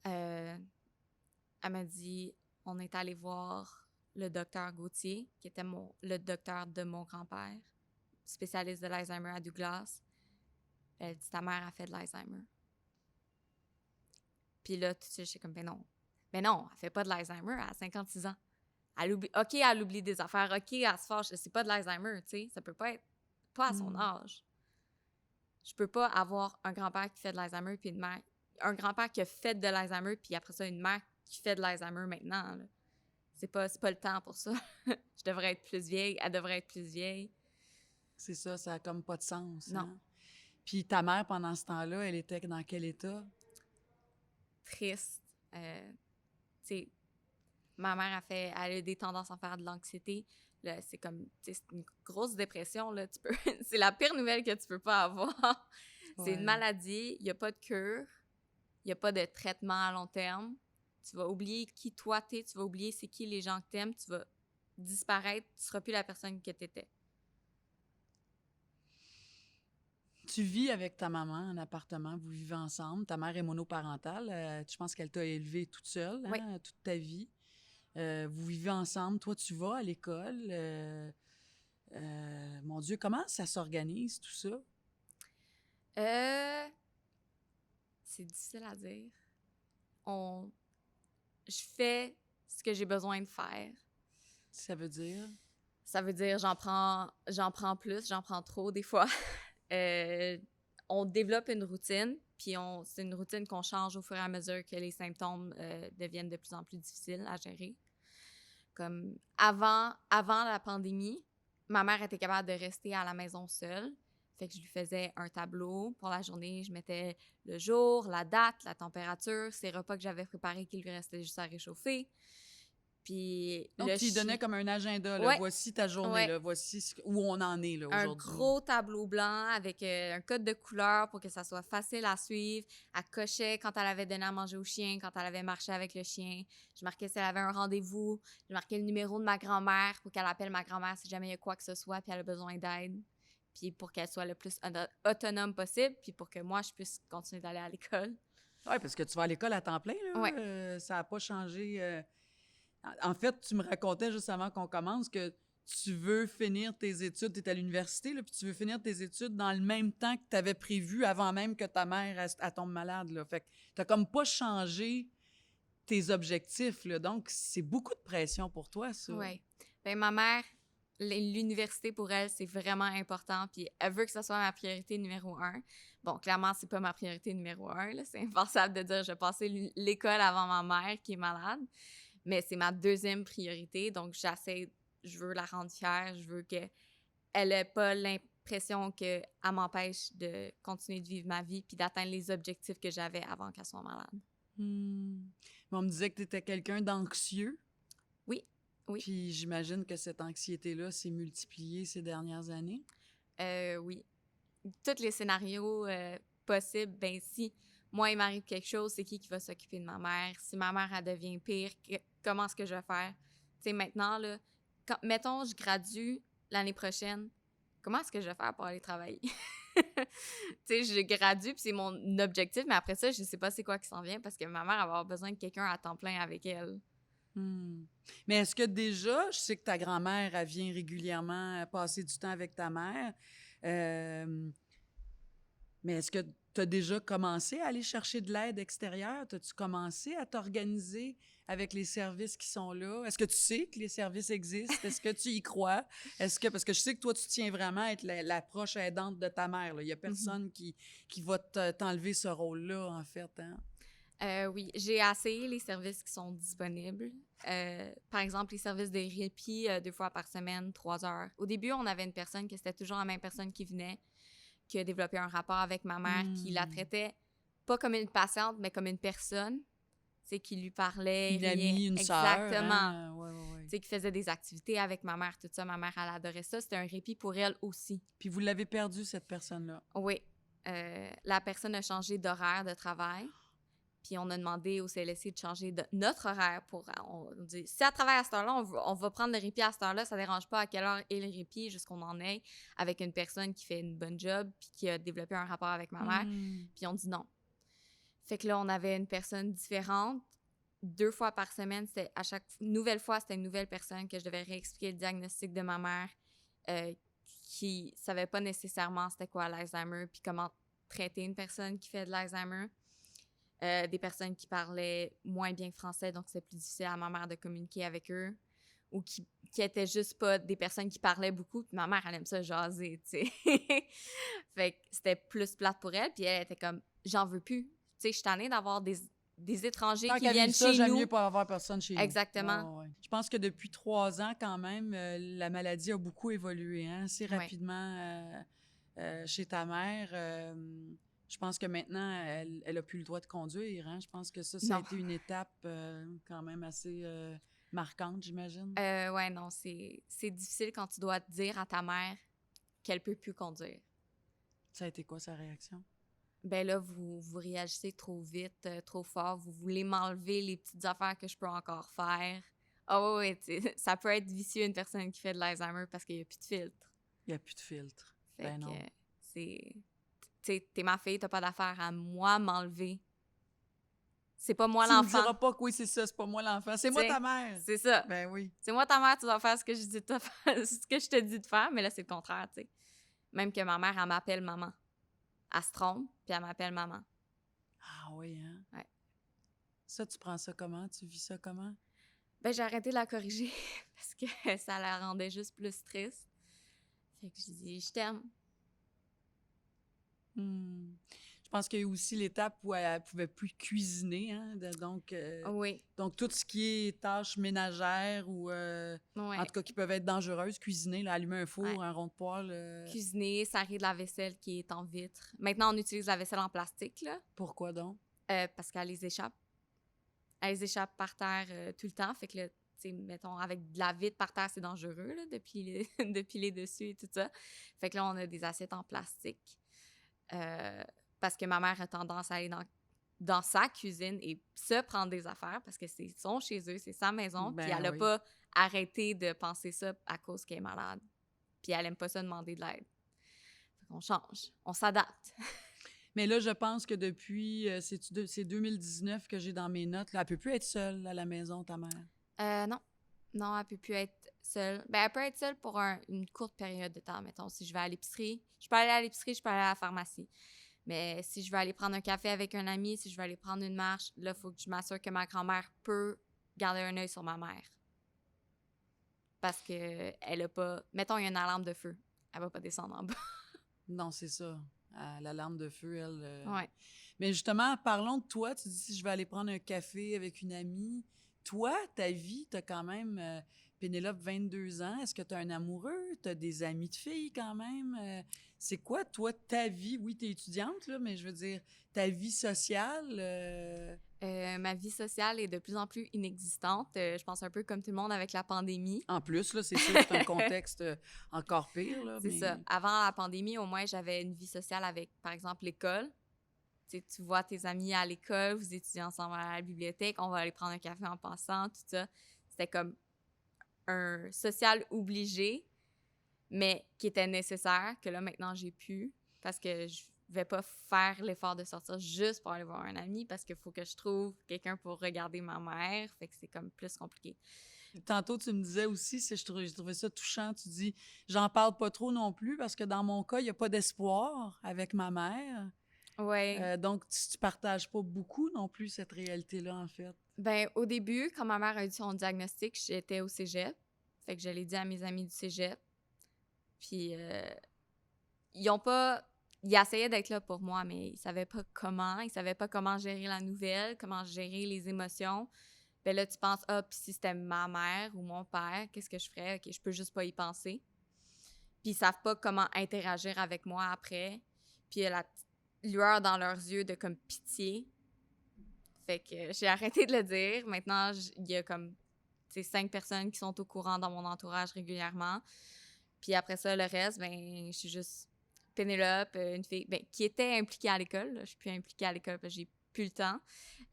Elle m'a dit, on est allé voir le docteur Gauthier, qui était le docteur de mon grand-père, spécialiste de l'Alzheimer à Douglas. Elle dit, ta mère a fait de l'Alzheimer. Puis là, tout de suite, j'étais comme, ben non. Mais non, elle fait pas de l'Alzheimer, elle a 56 ans. OK, elle oublie des affaires. OK, elle se fâche. C'est pas de l'Alzheimer, tu sais. Ça peut pas être pas à son âge. Je peux pas avoir un grand-père qui fait de l'Alzheimer puis une mère... Un grand-père qui a fait de l'Alzheimer puis après ça, une mère qui fait de l'Alzheimer maintenant, là. C'est pas le temps pour ça. Je devrais être plus vieille. Elle devrait être plus vieille. C'est ça, ça a comme pas de sens. Non. Hein? Puis ta mère, pendant ce temps-là, elle était dans quel état? Triste. Tu sais, ma mère elle a des tendances à faire de l'anxiété. Là, c'est comme, tu sais, c'est une grosse dépression, là. C'est la pire nouvelle que tu peux pas avoir. C'est Ouais. une maladie, il n'y a pas de cure, il n'y a pas de traitement à long terme. Tu vas oublier qui toi t'es, tu vas oublier c'est qui les gens que t'aimes, tu vas disparaître, tu seras plus la personne que t'étais. Tu vis avec ta maman en appartement, vous vivez ensemble. Ta mère est monoparentale. Je pense qu'elle t'a élevée toute seule, Oui. hein, toute ta vie. Vous vivez ensemble. Toi, tu vas à l'école. Mon Dieu, comment ça s'organise, tout ça? C'est difficile à dire. Je fais ce que j'ai besoin de faire. Ça veut dire? Ça veut dire j'en prends plus, j'en prends trop des fois. On développe une routine, puis c'est une routine qu'on change au fur et à mesure que les symptômes deviennent de plus en plus difficiles à gérer. Comme avant la pandémie, ma mère était capable de rester à la maison seule. Fait que je lui faisais un tableau pour la journée. Je mettais le jour, la date, la température, ces repas que j'avais préparés qui lui restaient juste à réchauffer. Puis Donc, tu lui donnais comme un agenda. Là. Ouais. Voici ta journée. Ouais. Là. Voici où on en est là, Un aujourd'hui. gros tableau blanc avec un code de couleur pour que ça soit facile à suivre. Elle cochait quand elle avait donné à manger au chien, quand elle avait marché avec le chien. Je marquais si elle avait un rendez-vous. Je marquais le numéro de ma grand-mère pour qu'elle appelle ma grand-mère si jamais il y a quoi que ce soit puis elle a besoin d'aide. Puis pour qu'elle soit le plus autonome possible, puis pour que moi, je puisse continuer d'aller à l'école. Oui, parce que tu vas à l'école à temps plein. Là. Ouais. Ça n'a pas changé. En fait, tu me racontais juste avant qu'on commence que tu veux finir tes études, tu es à l'université, là, puis tu veux finir tes études dans le même temps que tu avais prévu avant même que ta mère elle tombe malade. Là. Fait que tu n'as comme pas changé tes objectifs. Là. Donc, c'est beaucoup de pression pour toi, ça. Oui. Bien, ma mère, l'université pour elle, c'est vraiment important, puis elle veut que ça soit ma priorité numéro 1. Bon, clairement, c'est pas ma priorité numéro 1. Là. C'est impensable de dire je vais passer l'école avant ma mère qui est malade. Mais c'est ma deuxième priorité, donc je veux la rendre fière, je veux qu'elle ait pas pression qu'elle m'empêche de continuer de vivre ma vie puis d'atteindre les objectifs que j'avais avant qu'elle soit malade. Mais on me disait que tu étais quelqu'un d'anxieux. Oui, oui. Puis j'imagine que cette anxiété-là s'est multipliée ces dernières années. Oui. Tous les scénarios possibles, ben si moi, il m'arrive quelque chose, c'est qui va s'occuper de ma mère? Si ma mère, elle devient pire, comment est-ce que je vais faire? Tu sais, maintenant, là, mettons, je gradue l'année prochaine, comment est-ce que je vais faire pour aller travailler? Tu sais, je gradue, puis c'est mon objectif, mais après ça, je sais pas c'est quoi qui s'en vient parce que ma mère va avoir besoin de quelqu'un à temps plein avec elle. Mais est-ce que déjà, je sais que ta grand-mère, elle vient régulièrement passer du temps avec ta mère, mais est-ce que tu as déjà commencé à aller chercher de l'aide extérieure? As-tu commencé à t'organiser avec les services qui sont là? Est-ce que tu sais que les services existent? Est-ce que tu y crois? Parce que je sais que toi, tu tiens vraiment à être la proche aidante de ta mère. Là. Il n'y a personne qui va t'enlever ce rôle-là, en fait. Hein? Oui, j'ai essayé les services qui sont disponibles. Par exemple, les services de répit 2 fois par semaine, 3 heures. Au début, on avait une personne que c'était toujours la même personne qui venait, qui a développé un rapport avec ma mère, qui la traitait pas comme une patiente, mais comme une personne, qui lui parlait. Une amie, une sœur. Exactement. Hein? Ouais. Qui faisait des activités avec ma mère, tout ça. Ma mère, elle adorait ça. C'était un répit pour elle aussi. Puis vous l'avez perdue, cette personne-là? Oui. La personne a changé d'horaire de travail. Puis on a demandé au CLSC de changer notre horaire pour... On dit, si elle travaille à cette heure-là, on va prendre le répit à cette heure-là. Ça ne dérange pas à quelle heure est le répit, jusqu'on en ait, avec une personne qui fait une bonne job puis qui a développé un rapport avec ma mère. Puis on dit non. Fait que là, on avait une personne différente. 2 fois par semaine, c'était à chaque nouvelle fois, c'était une nouvelle personne que je devais réexpliquer le diagnostic de ma mère qui savait pas nécessairement c'était quoi l'Alzheimer puis comment traiter une personne qui fait de l'Alzheimer. Des personnes qui parlaient moins bien que français, donc c'était plus difficile à ma mère de communiquer avec eux, ou qui étaient juste pas des personnes qui parlaient beaucoup, puis ma mère, elle aime ça jaser, tu sais. Fait que c'était plus plate pour elle, puis elle était comme, j'en veux plus. Tu sais, je suis tannée d'avoir des étrangers qui viennent chez j'aime nous. mieux pas avoir personne chez nous. Exactement. Ouais. Je pense que depuis 3 ans, quand même, la maladie a beaucoup évolué, hein, assez rapidement chez ta mère. Je pense que maintenant, elle a plus le droit de conduire. Hein? Je pense que ça a été une étape quand même assez marquante, j'imagine. Ouais, non, c'est difficile quand tu dois dire à ta mère qu'elle peut plus conduire. Ça a été quoi sa réaction? Ben là, vous réagissez trop vite, trop fort. Vous voulez m'enlever les petites affaires que je peux encore faire. Ah oui, ça peut être vicieux une personne qui fait de l'Alzheimer parce qu'il n'y a plus de filtre. Il n'y a plus de filtre. Fait ben que non. c'est... Tu sais, t'es ma fille, t'as pas d'affaire à moi m'enlever. C'est pas moi l'enfant. Tu me diras pas que oui, c'est ça, c'est pas moi l'enfant. C'est moi ta mère. C'est ça. Ben oui. C'est moi ta mère, tu dois faire ce que je te dis de faire, mais là, c'est le contraire, tu sais. Même que ma mère, elle m'appelle maman. Elle se trompe, puis elle m'appelle maman. Ah oui, hein? Ouais. Ça, tu prends ça comment? Tu vis ça comment? Ben, j'ai arrêté de la corriger parce que ça la rendait juste plus triste. Fait que j'ai dit, je t'aime. Je pense qu'il y a eu aussi l'étape où elle ne pouvait plus cuisiner. Hein? Oui. Donc, tout ce qui est tâches ménagères ou, en tout cas, qui peuvent être dangereuses, cuisiner, là, allumer un four, un rond de poêle. Cuisiner, sarrer de la vaisselle qui est en vitre. Maintenant, on utilise la vaisselle en plastique, là. Pourquoi donc? Parce qu'elle les échappe. Elle les échappe par terre tout le temps. Fait que là, tu sais, mettons, avec de la vitre par terre, c'est dangereux, là, de piler dessus et tout ça. Fait que là, on a des assiettes en plastique. Parce que ma mère a tendance à aller dans sa cuisine et se prendre des affaires parce que c'est son chez eux, c'est sa maison. Puis elle n'a pas arrêté de penser ça à cause qu'elle est malade. Puis elle aime pas ça demander de l'aide. Fait qu'on change, on s'adapte. Mais là, je pense que depuis, c'est 2019 que j'ai dans mes notes, là, elle peut plus être seule à la maison, ta mère. Non. Non, elle peut plus être seule. Ben, elle peut être seule pour une courte période de temps, mettons. Si je vais à l'épicerie, je peux aller à l'épicerie, je peux aller à la pharmacie. Mais si je veux aller prendre un café avec un ami, si je veux aller prendre une marche, là, il faut que je m'assure que ma grand-mère peut garder un œil sur ma mère. Parce que elle a pas... Mettons, il y a une alarme de feu. Elle va pas descendre en bas. Non, c'est ça. L'alarme de feu, elle... Ouais. Mais justement, parlons de toi. Tu dis, si je vais aller prendre un café avec une amie... Toi, ta vie, t'as quand même... Pénélope, 22 ans. Est-ce que tu as un amoureux? Tu as des amis de filles quand même? C'est quoi, toi, ta vie? Oui, tu es étudiante, là, mais je veux dire, ta vie sociale? Ma vie sociale est de plus en plus inexistante. Je pense un peu comme tout le monde avec la pandémie. En plus, là, c'est sûr que c'est un contexte encore pire, là, C'est ça. Avant la pandémie, au moins, j'avais une vie sociale avec, par exemple, l'école. Tu sais, tu vois tes amis à l'école, vous étudiez ensemble à la bibliothèque, on va aller prendre un café en passant, tout ça. C'était comme un social obligé, mais qui était nécessaire, que là, maintenant, j'ai pu, parce que je vais pas faire l'effort de sortir juste pour aller voir un ami, parce qu'il faut que je trouve quelqu'un pour regarder ma mère, fait que c'est comme plus compliqué. Tantôt, tu me disais aussi, je trouvais ça touchant, tu dis, j'en parle pas trop non plus, parce que dans mon cas, il n'y a pas d'espoir avec ma mère. Ouais. Donc, tu partages pas beaucoup non plus cette réalité-là, en fait. Ben, au début, quand ma mère a eu son diagnostic, j'étais au cégep. Fait que je l'ai dit à mes amis du cégep. Puis, ils ont pas... Ils essayaient d'être là pour moi, mais ils savaient pas comment. Ils savaient pas comment gérer la nouvelle, comment gérer les émotions. Ben là, tu penses, ah, puis si c'était ma mère ou mon père, qu'est-ce que je ferais? OK, je peux juste pas y penser. Puis ils savent pas comment interagir avec moi après. Puis il y a la petite lueur dans leurs yeux de comme pitié. Fait que j'ai arrêté de le dire. Maintenant, il y a comme 5 personnes qui sont au courant dans mon entourage régulièrement. Puis après ça, le reste, ben, je suis juste Pénélope, une fille ben, qui était impliquée à l'école. Là. Je suis plus impliquée à l'école parce que j'ai plus le temps.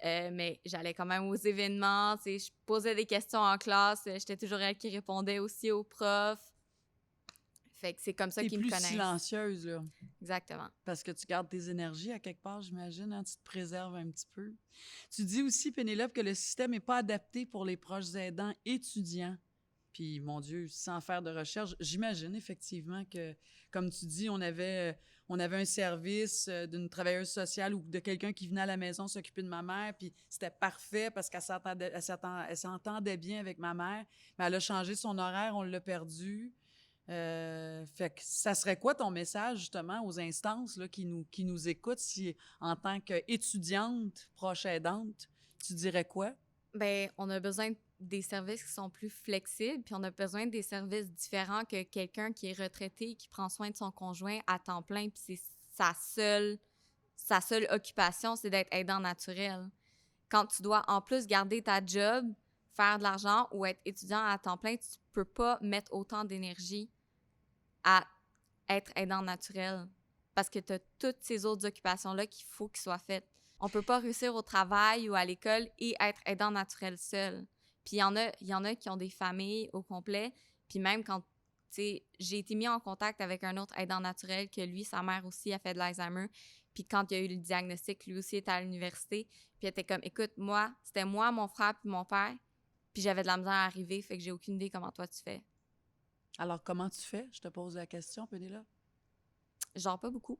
Mais j'allais quand même aux événements. Je posais des questions en classe. J'étais toujours elle qui répondait aussi aux profs. Fait que c'est comme ça T'es qu'ils me plus connaissent. silencieuse, là. Exactement. Parce que tu gardes tes énergies à quelque part, j'imagine, hein, tu te préserves un petit peu. Tu dis aussi, Pénélope, que le système n'est pas adapté pour les proches aidants étudiants. Puis, mon Dieu, sans faire de recherche, j'imagine effectivement que, comme tu dis, on avait un service d'une travailleuse sociale ou de quelqu'un qui venait à la maison s'occuper de ma mère, puis c'était parfait parce qu'elle elle s'entendait bien avec ma mère, mais elle a changé son horaire, on l'a perdu. Fait que ça serait quoi ton message justement aux instances là, qui nous écoutent si en tant qu'étudiante, proche aidante, tu dirais quoi? Ben, on a besoin des services qui sont plus flexibles, puis on a besoin des services différents que quelqu'un qui est retraité, qui prend soin de son conjoint à temps plein, puis c'est sa seule occupation, c'est d'être aidant naturel. Quand tu dois en plus garder ta job, faire de l'argent ou être étudiant à temps plein, tu peux pas mettre autant d'énergie à être aidant naturel parce que tu as toutes ces autres occupations-là qu'il faut qu'ils soient faites. On peut pas réussir au travail ou à l'école et être aidant naturel seul. Puis il y en a qui ont des familles au complet, puis même quand, tu sais, j'ai été mis en contact avec un autre aidant naturel que lui, sa mère aussi a fait de l'Alzheimer, puis quand il a eu le diagnostic, lui aussi était à l'université, puis il était comme, écoute, c'était moi, mon frère puis mon père, puis j'avais de la misère à arriver, fait que j'ai aucune idée comment toi tu fais. Alors, comment tu fais? Je te pose la question, Pénélope. Genre pas beaucoup.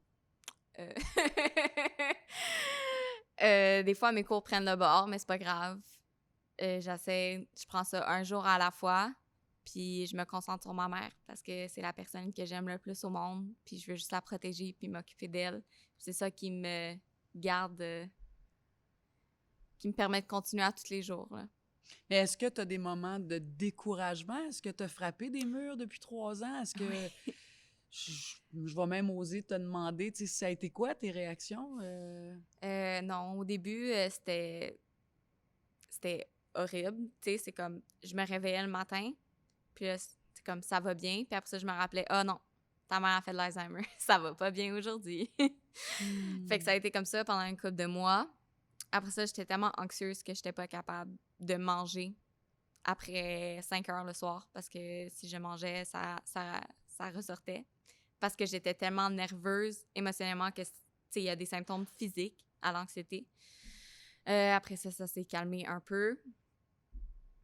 Euh, des fois, mes cours prennent le bord, mais c'est pas grave. Je prends ça un jour à la fois, puis je me concentre sur ma mère parce que c'est la personne que j'aime le plus au monde, puis je veux juste la protéger puis m'occuper d'elle. C'est ça qui me garde, qui me permet de continuer à tous les jours, là. Mais est-ce que tu as des moments de découragement? Est-ce que tu as frappé des murs depuis 3 ans? Est-ce que... Oui. Je vais même oser te demander, tu sais, ça a été quoi tes réactions? Non, au début, c'était horrible. Tu sais, c'est comme, je me réveillais le matin, puis là, c'est comme, ça va bien. Puis après ça, je me rappelais, ah non, ta mère a fait de l'Alzheimer. Ça va pas bien aujourd'hui. Fait que ça a été comme ça pendant une couple de mois. Après ça, j'étais tellement anxieuse que j'étais pas capable de manger après 5 heures le soir parce que si je mangeais, ça ressortait. Parce que j'étais tellement nerveuse émotionnellement que, tu sais, il y a des symptômes physiques à l'anxiété. Après ça s'est calmé un peu.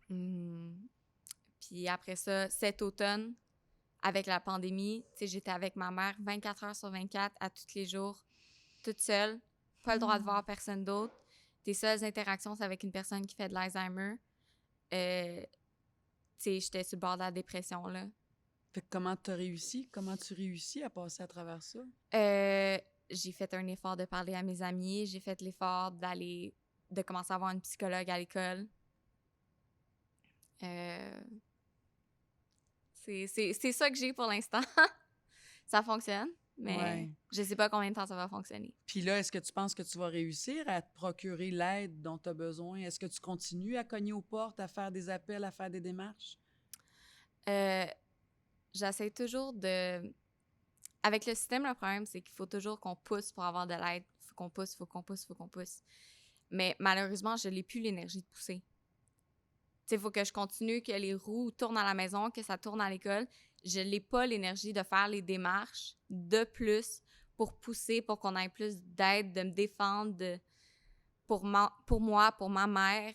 Puis après ça, cet automne, avec la pandémie, tu sais, j'étais avec ma mère 24 heures sur 24 à tous les jours, toute seule, pas le droit de voir personne d'autre. Tes seules interactions, c'est avec une personne qui fait de l'Alzheimer. Tu sais, j'étais sur le bord de la dépression, là. Fait que comment tu réussis? Comment tu réussis à passer à travers ça? J'ai fait un effort de parler à mes amis. J'ai fait l'effort de commencer à avoir une psychologue à l'école. C'est ça que j'ai pour l'instant. Ça fonctionne, mais Ouais. je sais pas combien de temps ça va fonctionner. Puis là, est-ce que tu penses que tu vas réussir à te procurer l'aide dont tu as besoin? Est-ce que tu continues à cogner aux portes, à faire des appels, à faire des démarches? Euh, J'essaie toujours de... Avec le système, le problème, c'est qu'il faut toujours qu'on pousse pour avoir de l'aide. Faut qu'on pousse, faut qu'on pousse, faut qu'on pousse. Mais malheureusement, je n'ai plus l'énergie de pousser. Tu sais, il faut que je continue, que les roues tournent à la maison, que ça tourne à l'école. Je n'ai pas l'énergie de faire les démarches de plus pour pousser, pour qu'on ait plus d'aide, de me défendre, pour moi, pour ma mère.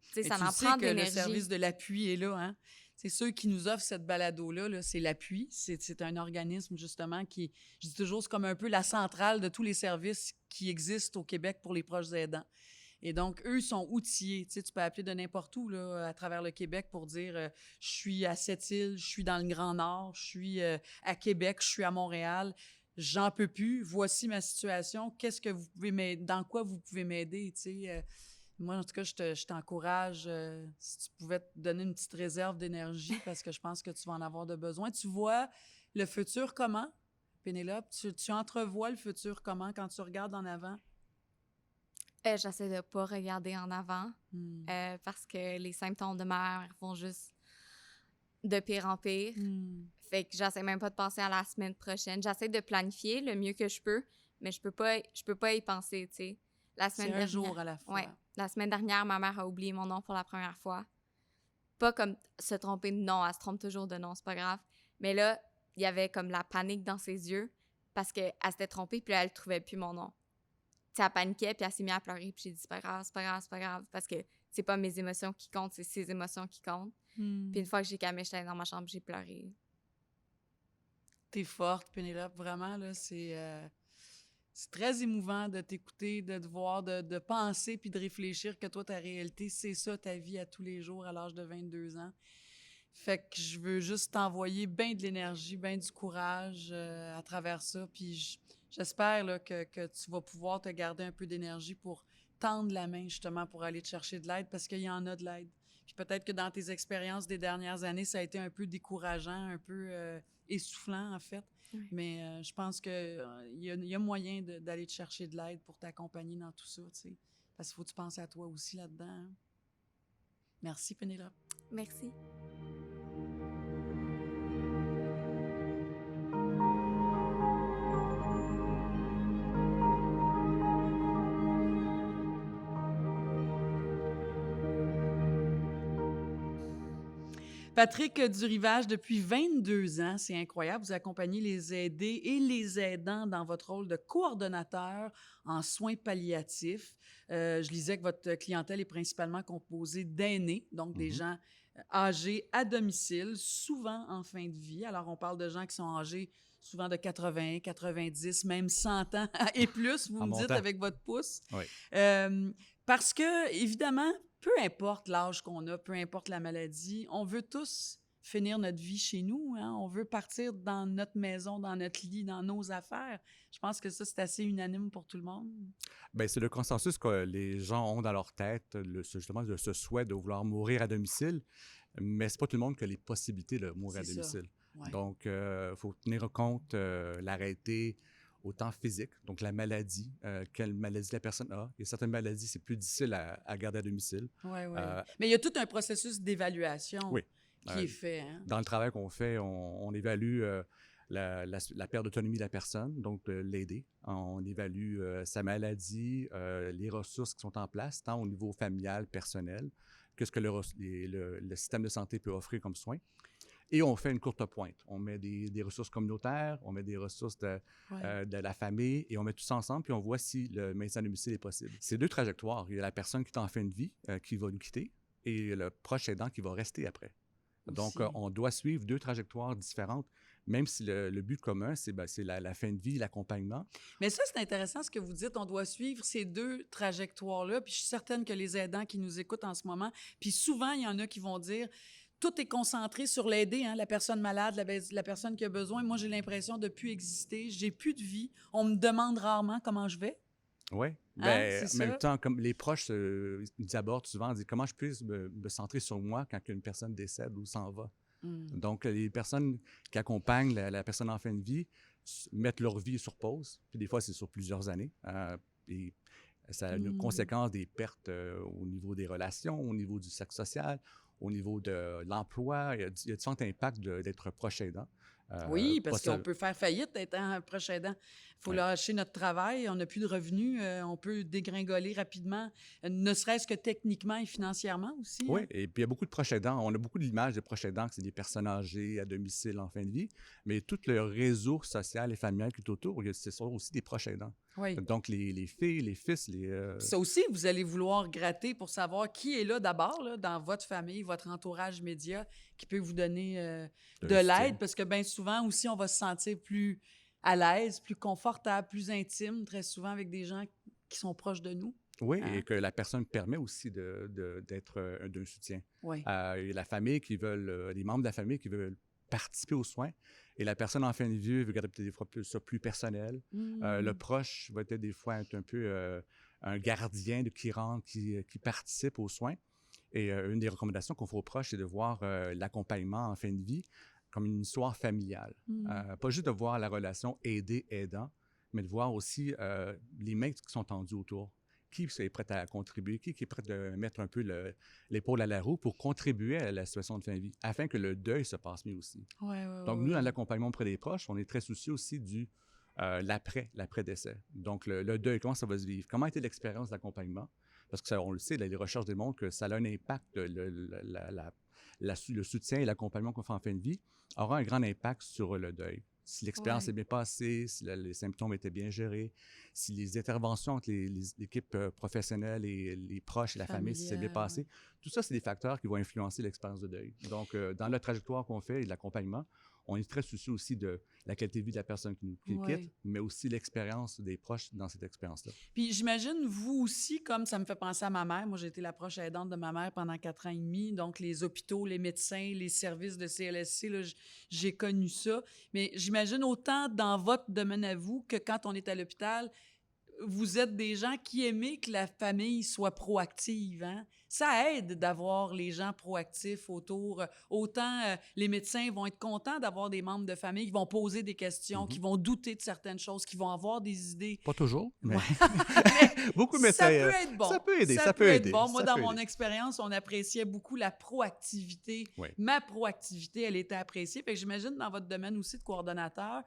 Tu sais, Et ça tu en sais prend de que le l'énergie. service de l'appui est là, hein? C'est ceux qui nous offrent cette balado-là, là, c'est l'appui. C'est un organisme, justement, qui, je dis toujours, c'est comme un peu la centrale de tous les services qui existent au Québec pour les proches aidants. Et donc, eux sont outillés. Tu sais, tu peux appeler de n'importe où, là, à travers le Québec pour dire je suis à Sept-Îles, je suis dans le Grand Nord, je suis à Québec, je suis à Montréal, j'en peux plus, voici ma situation, qu'est-ce que vous pouvez m'aider, dans quoi vous pouvez m'aider, tu sais. Moi, en tout cas, je t'encourage, si tu pouvais te donner une petite réserve d'énergie, parce que je pense que tu vas en avoir de besoin. Tu vois le futur comment, Pénélope? Tu entrevois le futur comment quand tu regardes en avant? J'essaie de pas regarder en avant parce que les symptômes de ma mère vont juste de pire en pire. Fait que j'essaie même pas de penser à la semaine prochaine. J'essaie de planifier le mieux que je peux, mais je peux pas y penser, tu sais. La C'est semaine un dernière, jour à la fois. ouais, la semaine dernière, ma mère a oublié mon nom pour la première fois. Pas comme se tromper de nom, elle se trompe toujours de nom, c'est pas grave. Mais là, il y avait comme la panique dans ses yeux parce qu'elle s'était trompée puis là, elle trouvait plus mon nom. Tu sais, elle paniquait puis elle s'est mise à pleurer puis j'ai dit c'est pas grave, c'est pas grave, c'est pas grave parce que c'est pas mes émotions qui comptent, c'est ses émotions qui comptent. Puis une fois que j'ai calmé, j'étais dans ma chambre, j'ai pleuré. T'es forte, Pénélope, vraiment, là, c'est très émouvant de t'écouter, de te voir, de penser puis de réfléchir que toi, ta réalité, c'est ça, ta vie à tous les jours à l'âge de 22 ans. Fait que je veux juste t'envoyer bien de l'énergie, bien du courage à travers ça. Puis j'espère là, que tu vas pouvoir te garder un peu d'énergie pour tendre la main, justement, pour aller te chercher de l'aide, parce qu'il y en a de l'aide. Puis peut-être que dans tes expériences des dernières années, ça a été un peu décourageant, un peu essoufflant, en fait. Oui. Mais je pense qu'il y a moyen d'aller te chercher de l'aide pour t'accompagner dans tout ça, tu sais. Parce qu'il faut que tu penses à toi aussi là-dedans. Hein? Merci, Pénélope. Merci. Patrick Durivage, depuis 22 ans, c'est incroyable, vous accompagnez les aidés et les aidants dans votre rôle de coordonnateur en soins palliatifs. Je lisais que votre clientèle est principalement composée d'aînés, donc des gens âgés à domicile, souvent en fin de vie. Alors, on parle de gens qui sont âgés souvent de 80, 90, même 100 ans et plus, vous En me dites montant. avec votre pouce. Oui. Parce que, évidemment, peu importe l'âge qu'on a, peu importe la maladie, on veut tous finir notre vie chez nous. Hein? On veut partir dans notre maison, dans notre lit, dans nos affaires. Je pense que ça, c'est assez unanime pour tout le monde. Bien, c'est le consensus que les gens ont dans leur tête, justement, ce souhait de vouloir mourir à domicile. Mais c'est pas tout le monde qui a les possibilités de mourir à C'est ça. domicile. Ouais. Donc, il faut tenir compte l'arrêté autant physique, donc la maladie, quelle maladie la personne a. Il y a certaines maladies, c'est plus difficile à garder à domicile. Ouais. Euh, Mais il y a tout un processus d'évaluation Oui. qui est fait. Hein? Dans le travail qu'on fait, on évalue la perte d'autonomie de la personne, donc de l'aider. On évalue sa maladie, les ressources qui sont en place, tant au niveau familial, personnel, que ce que le système de santé peut offrir comme soins. Et on fait une courte pointe. On met des ressources communautaires, on met des ressources de la famille, et on met tout ça ensemble, puis on voit si le maintien à domicile est possible. C'est deux trajectoires. Il y a la personne qui est en fin de vie, qui va nous quitter, et le proche aidant qui va rester après. Donc, on doit suivre deux trajectoires différentes, même si le but commun, c'est la fin de vie, l'accompagnement. Mais ça, c'est intéressant ce que vous dites. On doit suivre ces deux trajectoires-là. Puis je suis certaine que les aidants qui nous écoutent en ce moment, puis souvent, il y en a qui vont dire tout est concentré sur l'aider, hein, la personne malade, la personne qui a besoin. Moi, j'ai l'impression de ne plus exister. J'ai plus de vie. On me demande rarement comment je vais. Oui. Hein, En même temps, comme les proches nous abordent souvent, ils disent comment je puisse me centrer sur moi quand une personne décède ou s'en va. Donc, les personnes qui accompagnent la personne en fin de vie mettent leur vie sur pause. Puis des fois, c'est sur plusieurs années. Et ça a une conséquence des pertes au niveau des relations, au niveau du cercle social, au niveau de l'emploi. Il y a différents impacts d'être proche aidant. Oui, parce pas qu'on ça- peut faire faillite d'être un proche aidant. Il faut Ouais. lâcher notre travail, on n'a plus de revenus, on peut dégringoler rapidement, ne serait-ce que techniquement et financièrement aussi. Oui, Hein? et puis il y a beaucoup de proches aidants. On a beaucoup d'images de proches aidants, que c'est des personnes âgées à domicile en fin de vie, mais tout le réseau social et familial qui est autour, ce sont aussi des proches aidants. Oui. Donc, les filles, les fils, Puis ça aussi, vous allez vouloir gratter pour savoir qui est là d'abord, là, dans votre famille, votre entourage média, qui peut vous donner de soutien. l'aide, parce que bien souvent aussi, on va se sentir plus à l'aise, plus confortable, plus intime, très souvent avec des gens qui sont proches de nous. Oui, Hein? et que la personne permet aussi d'être d'un soutien. Oui. Il y a la famille qui veulent, les membres de la famille qui veulent participer aux soins, et la personne en fin de vie veut garder peut-être des fois ça plus personnel. Le proche va être des fois un peu un gardien qui rentre, qui participe aux soins. Et une des recommandations qu'on fait aux proches, c'est de voir l'accompagnement en fin de vie comme une histoire familiale. Pas juste de voir la relation aidé-aidant, mais de voir aussi les mains qui sont tendues autour. Qui est prêt à contribuer, qui est prêt à mettre un peu l'épaule à la roue pour contribuer à la situation de fin de vie, afin que le deuil se passe mieux aussi. Donc, nous, dans l'accompagnement auprès des proches, on est très soucieux aussi du l'après-décès. Donc, le deuil, comment ça va se vivre? Comment a été l'expérience d'accompagnement? Parce que on le sait, les recherches démontrent que ça a un impact, le soutien et l'accompagnement qu'on fait en fin de vie aura un grand impact sur le deuil. Si l'expérience est bien passée, si les symptômes étaient bien gérés, si les interventions entre l'équipe professionnelle et les proches et la famille, si c'est bien passé, tout ça, c'est des facteurs qui vont influencer l'expérience de deuil. Donc, dans la trajectoire qu'on fait et de l'accompagnement, on est très soucieux aussi de la qualité de vie de la personne qui nous quitte, mais aussi l'expérience des proches dans cette expérience-là. Puis j'imagine, vous aussi, comme ça me fait penser à ma mère, moi j'ai été la proche aidante de ma mère pendant 4 ans et demi, donc les hôpitaux, les médecins, les services de CLSC, là, j'ai connu ça. Mais j'imagine autant dans votre domaine à vous que quand on est à l'hôpital, vous êtes des gens qui aimez que la famille soit proactive. Hein? Ça aide d'avoir les gens proactifs autour. Autant les médecins vont être contents d'avoir des membres de famille qui vont poser des questions, qui vont douter de certaines choses, qui vont avoir des idées. Pas toujours, mais Mais beaucoup de médecins. ça peut être bon. Ça peut aider. Ça peut être bon. ça Moi, peut dans aider. mon expérience, on appréciait beaucoup la proactivité. Oui. Ma proactivité, elle était appréciée. Fait que j'imagine dans votre domaine aussi de coordonnateur,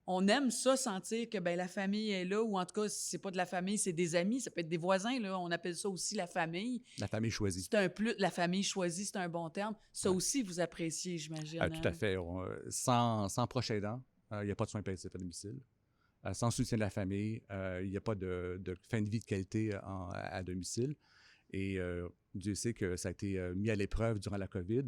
on aime ça, sentir que ben, la famille est là, ou en tout cas, si c'est pas de la famille, c'est des amis, ça peut être des voisins, là, on appelle ça aussi la famille. La famille choisie. C'est un plus, la famille choisie, c'est un bon terme. Ça aussi, vous appréciez, j'imagine. Tout à fait. Sans proche aidant, il n'y a pas de soins palliatifs à domicile. Sans soutien de la famille, il n'y a pas de fin de vie de qualité à domicile. Et Dieu sait que ça a été mis à l'épreuve durant la COVID.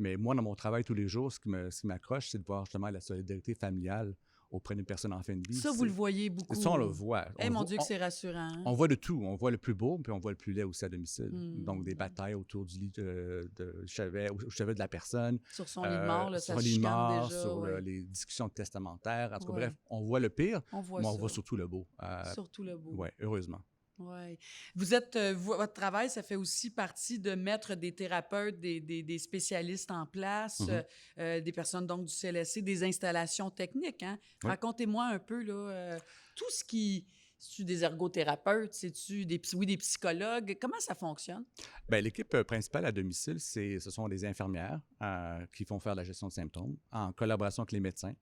Mais moi, dans mon travail tous les jours, ce qui m'accroche, c'est de voir justement la solidarité familiale auprès d'une personne en fin de vie. Ça, vous le voyez beaucoup. Ça, on le voit. Eh mon Dieu, que c'est rassurant. Hein? On voit de tout. On voit le plus beau, puis on voit le plus laid aussi à domicile. Donc, des batailles autour du lit de chevet, au chevet de la personne. Sur son lit de mort, là, ça sur se lit de chicane mort, déjà. sur les discussions testamentaires. En tout cas, bref, on voit le pire, on voit mais ça. on voit surtout le beau. Surtout le beau. Oui, heureusement. Oui. Vous êtes, votre travail, ça fait aussi partie de mettre des thérapeutes, des spécialistes en place, des personnes donc du CLSC, des installations techniques. Hein? Oui. Racontez-moi un peu là, tout ce qui... C'est-tu des ergothérapeutes? C'est-tu des psychologues? Comment ça fonctionne? Bien, l'équipe principale à domicile, ce sont des infirmières qui font faire la gestion de symptômes en collaboration avec les médecins.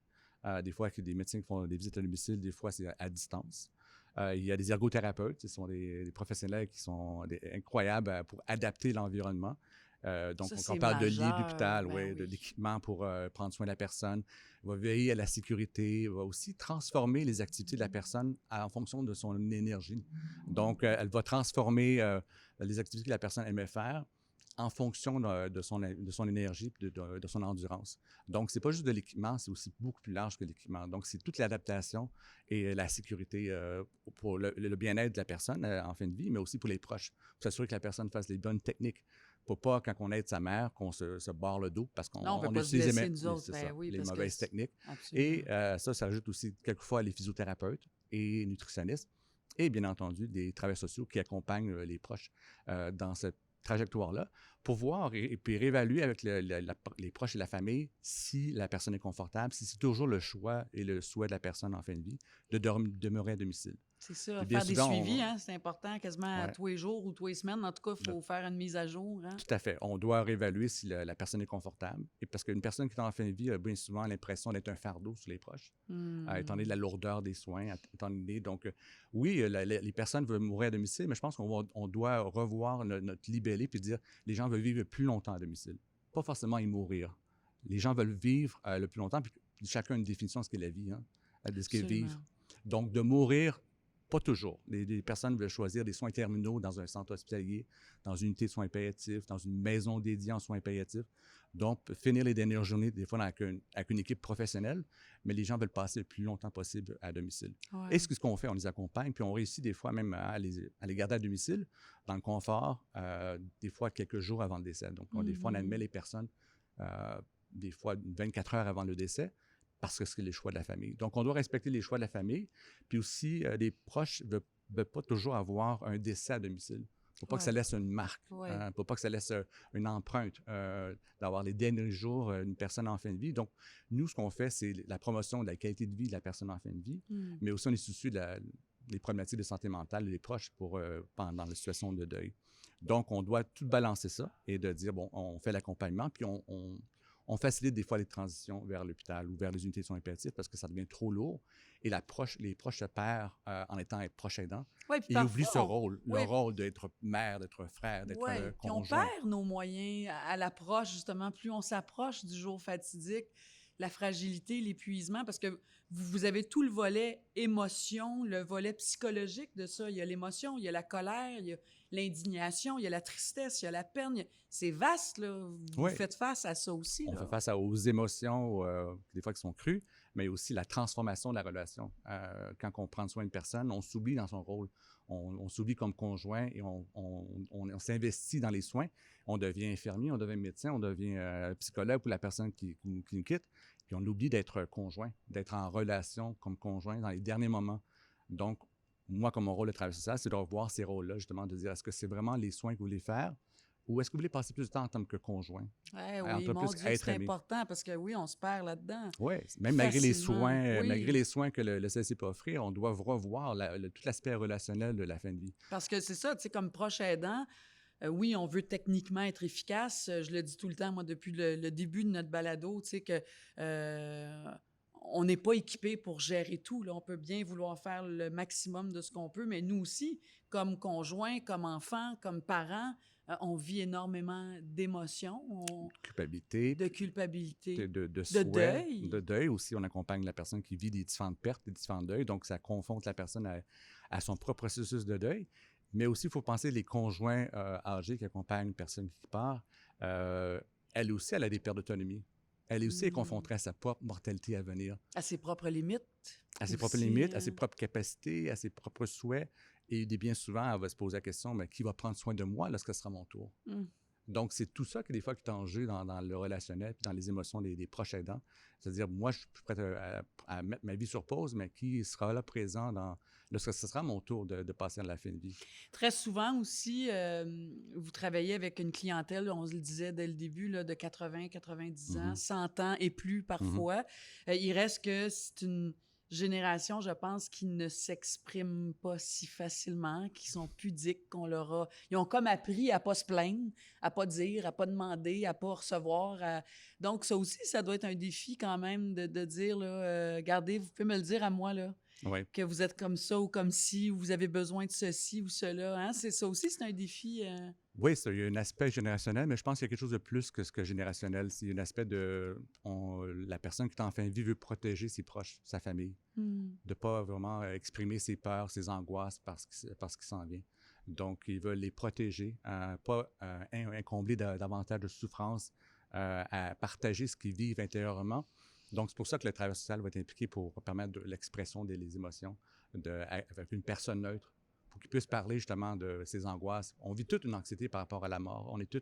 Des fois, il y a des médecins qui font des visites à domicile, des fois, c'est à distance. Il y a des ergothérapeutes, ce sont des professionnels qui sont incroyables pour adapter l'environnement. Donc, Ça, on c'est parle de lit majeur, d'hôpital, ben oui. de l'équipement pour prendre soin de la personne, va veiller à la sécurité, va aussi transformer les activités de la personne en fonction de son énergie. Donc, elle va transformer les activités que la personne aimait faire en fonction de son énergie et de son endurance. Donc, ce n'est pas juste de l'équipement, c'est aussi beaucoup plus large que l'équipement. Donc, c'est toute l'adaptation et la sécurité pour le bien-être de la personne en fin de vie, mais aussi pour les proches, pour s'assurer que la personne fasse les bonnes techniques. Pour pas, quand on aide sa mère, qu'on se barre le dos parce qu'on peut pas se utilise blesser, nous autres. les mauvaises techniques. Absolument. Et ça ajoute aussi quelquefois les physiothérapeutes et nutritionnistes et bien entendu des travailleurs sociaux qui accompagnent les proches dans cette trajectoire-là pour voir et puis réévaluer avec les proches et la famille si la personne est confortable, si c'est toujours le choix et le souhait de la personne en fin de vie de demeurer à domicile. C'est ça, Puis bien faire des souvent, suivis, hein, c'est important, quasiment Ouais. tous les jours ou tous les semaines. En tout cas, il faut faire une mise à jour. Hein? Tout à fait. On doit réévaluer si la personne est confortable. Et parce qu'une personne qui est en fin de vie a bien souvent l'impression d'être un fardeau sur les proches, étant donné de la lourdeur des soins, étant donné. Donc, oui, les personnes veulent mourir à domicile, mais je pense on doit revoir notre libellé puis dire les gens veulent vivre plus longtemps à domicile. Pas forcément y mourir. Les gens veulent vivre le plus longtemps, puis chacun a une définition de ce qu'est la vie, hein, de ce qu'est Absolument. vivre. Donc, de mourir, pas toujours. Les personnes veulent choisir des soins terminaux dans un centre hospitalier, dans une unité de soins palliatifs, dans une maison dédiée en soins palliatifs. Donc, finir les dernières journées, des fois, avec une équipe professionnelle, mais les gens veulent passer le plus longtemps possible à domicile. Ouais. Et ce qu'on fait, on les accompagne, puis on réussit des fois même à les garder à domicile, dans le confort, des fois quelques jours avant le décès. Donc, des fois, on admet les personnes, des fois 24 heures avant le décès, parce que c'est les choix de la famille. Donc, on doit respecter les choix de la famille. Puis aussi, les proches ne veulent pas toujours avoir un décès à domicile. Il ne faut pas que ça laisse une marque. Il ne faut pas que ça laisse une empreinte d'avoir les derniers jours d'une personne en fin de vie. Donc, nous, ce qu'on fait, c'est la promotion de la qualité de vie de la personne en fin de vie, mais aussi on est soucieux des problématiques de santé mentale des proches pendant la situation de deuil. Donc, on doit tout balancer ça et de dire, bon, on fait l'accompagnement, puis on facilite des fois les transitions vers l'hôpital ou vers les unités de soins palliatifs parce que ça devient trop lourd et les proches se perdent en étant proches aidants. Ouais, puis Ils parfois, oublient ce rôle, ouais. le rôle d'être mère, d'être frère, d'être Puis on conjoint. perd nos moyens à l'approche, justement. Plus on s'approche du jour fatidique, la fragilité, l'épuisement, parce que vous avez tout le volet émotion, le volet psychologique de ça. Il y a l'émotion, il y a la colère, il y a l'indignation, il y a la tristesse, il y a la peine. C'est vaste, là. Vous faites face à ça aussi. On là. fait face aux émotions, des fois qui sont crues, mais aussi la transformation de la relation. Quand on prend soin d'une personne, on s'oublie dans son rôle. On s'oublie comme conjoint et on s'investit dans les soins. On devient infirmier, on devient médecin, on devient psychologue pour la personne qui nous quitte. Puis on oublie d'être conjoint, d'être en relation comme conjoint dans les derniers moments. Donc, moi, comme mon rôle de travailleur social, c'est de revoir ces rôles-là, justement, de dire est-ce que c'est vraiment les soins que vous voulez faire ou est-ce que vous voulez passer plus de temps en tant que conjoint? Ouais, Un oui, peu mon plus Dieu, être c'est aimé. important parce que oui, on se perd là-dedans. Oui, même malgré les Facilement, soins, oui. malgré les soins que le CLSC peut offrir, on doit revoir tout l'aspect relationnel de la fin de vie. Parce que c'est ça, tu sais, comme proche aidant, oui, on veut techniquement être efficace. Je le dis tout le temps, moi, depuis le début de notre balado, tu sais, que on n'est pas équipé pour gérer tout. Là. On peut bien vouloir faire le maximum de ce qu'on peut, mais nous aussi, comme conjoints, comme enfants, comme parents, on vit énormément d'émotions, Culpabilité, de culpabilité, de souhait, deuil. de deuil aussi. On accompagne la personne qui vit des différentes pertes, des différents deuils. Donc, ça confronte la personne à son propre processus de deuil. Mais aussi, il faut penser les conjoints âgés qui accompagnent une personne qui part. Elle aussi, elle a des pertes d'autonomie. Elle aussi est confrontée à sa propre mortalité à venir. À ses propres limites. À ses propres aussi, limites, à ses propres capacités, à ses propres souhaits. Et bien souvent, elle va se poser la question, mais qui va prendre soin de moi lorsque ce sera mon tour? Donc, c'est tout ça que des fois qui est en jeu dans le relationnel puis dans les émotions des proches aidants. C'est-à-dire, moi, je suis prêt à mettre ma vie sur pause, mais qui sera là présent lorsque ce sera mon tour de passer à la fin de vie? Très souvent aussi, vous travaillez avec une clientèle, on se le disait dès le début, là, de 80, 90 ans, 100 ans et plus parfois. Il reste que c'est une génération, je pense, qui ne s'exprime pas si facilement, qui sont pudiques, ils ont comme appris à pas se plaindre, à pas dire, à pas demander, à pas recevoir. Donc, ça aussi, ça doit être un défi quand même de dire, là, regardez, vous pouvez me le dire à moi, là. Oui. Que vous êtes comme ça ou comme ci, ou vous avez besoin de ceci ou cela. Hein? C'est ça aussi, c'est un défi. Oui, il y a un aspect générationnel, mais je pense qu'il y a quelque chose de plus que ce que générationnel. C'est un aspect la personne qui est en fin de vie veut protéger ses proches, sa famille, de ne pas vraiment exprimer ses peurs, ses angoisses parce qu'il s'en vient. Donc, ils veulent les protéger, pas incombler davantage de souffrance, à partager ce qu'ils vivent intérieurement. Donc, c'est pour ça que le travail social va être impliqué pour permettre de l'expression des émotions avec une personne neutre, pour qu'il puisse parler justement de ses angoisses. On vit toute une anxiété par rapport à la mort. On est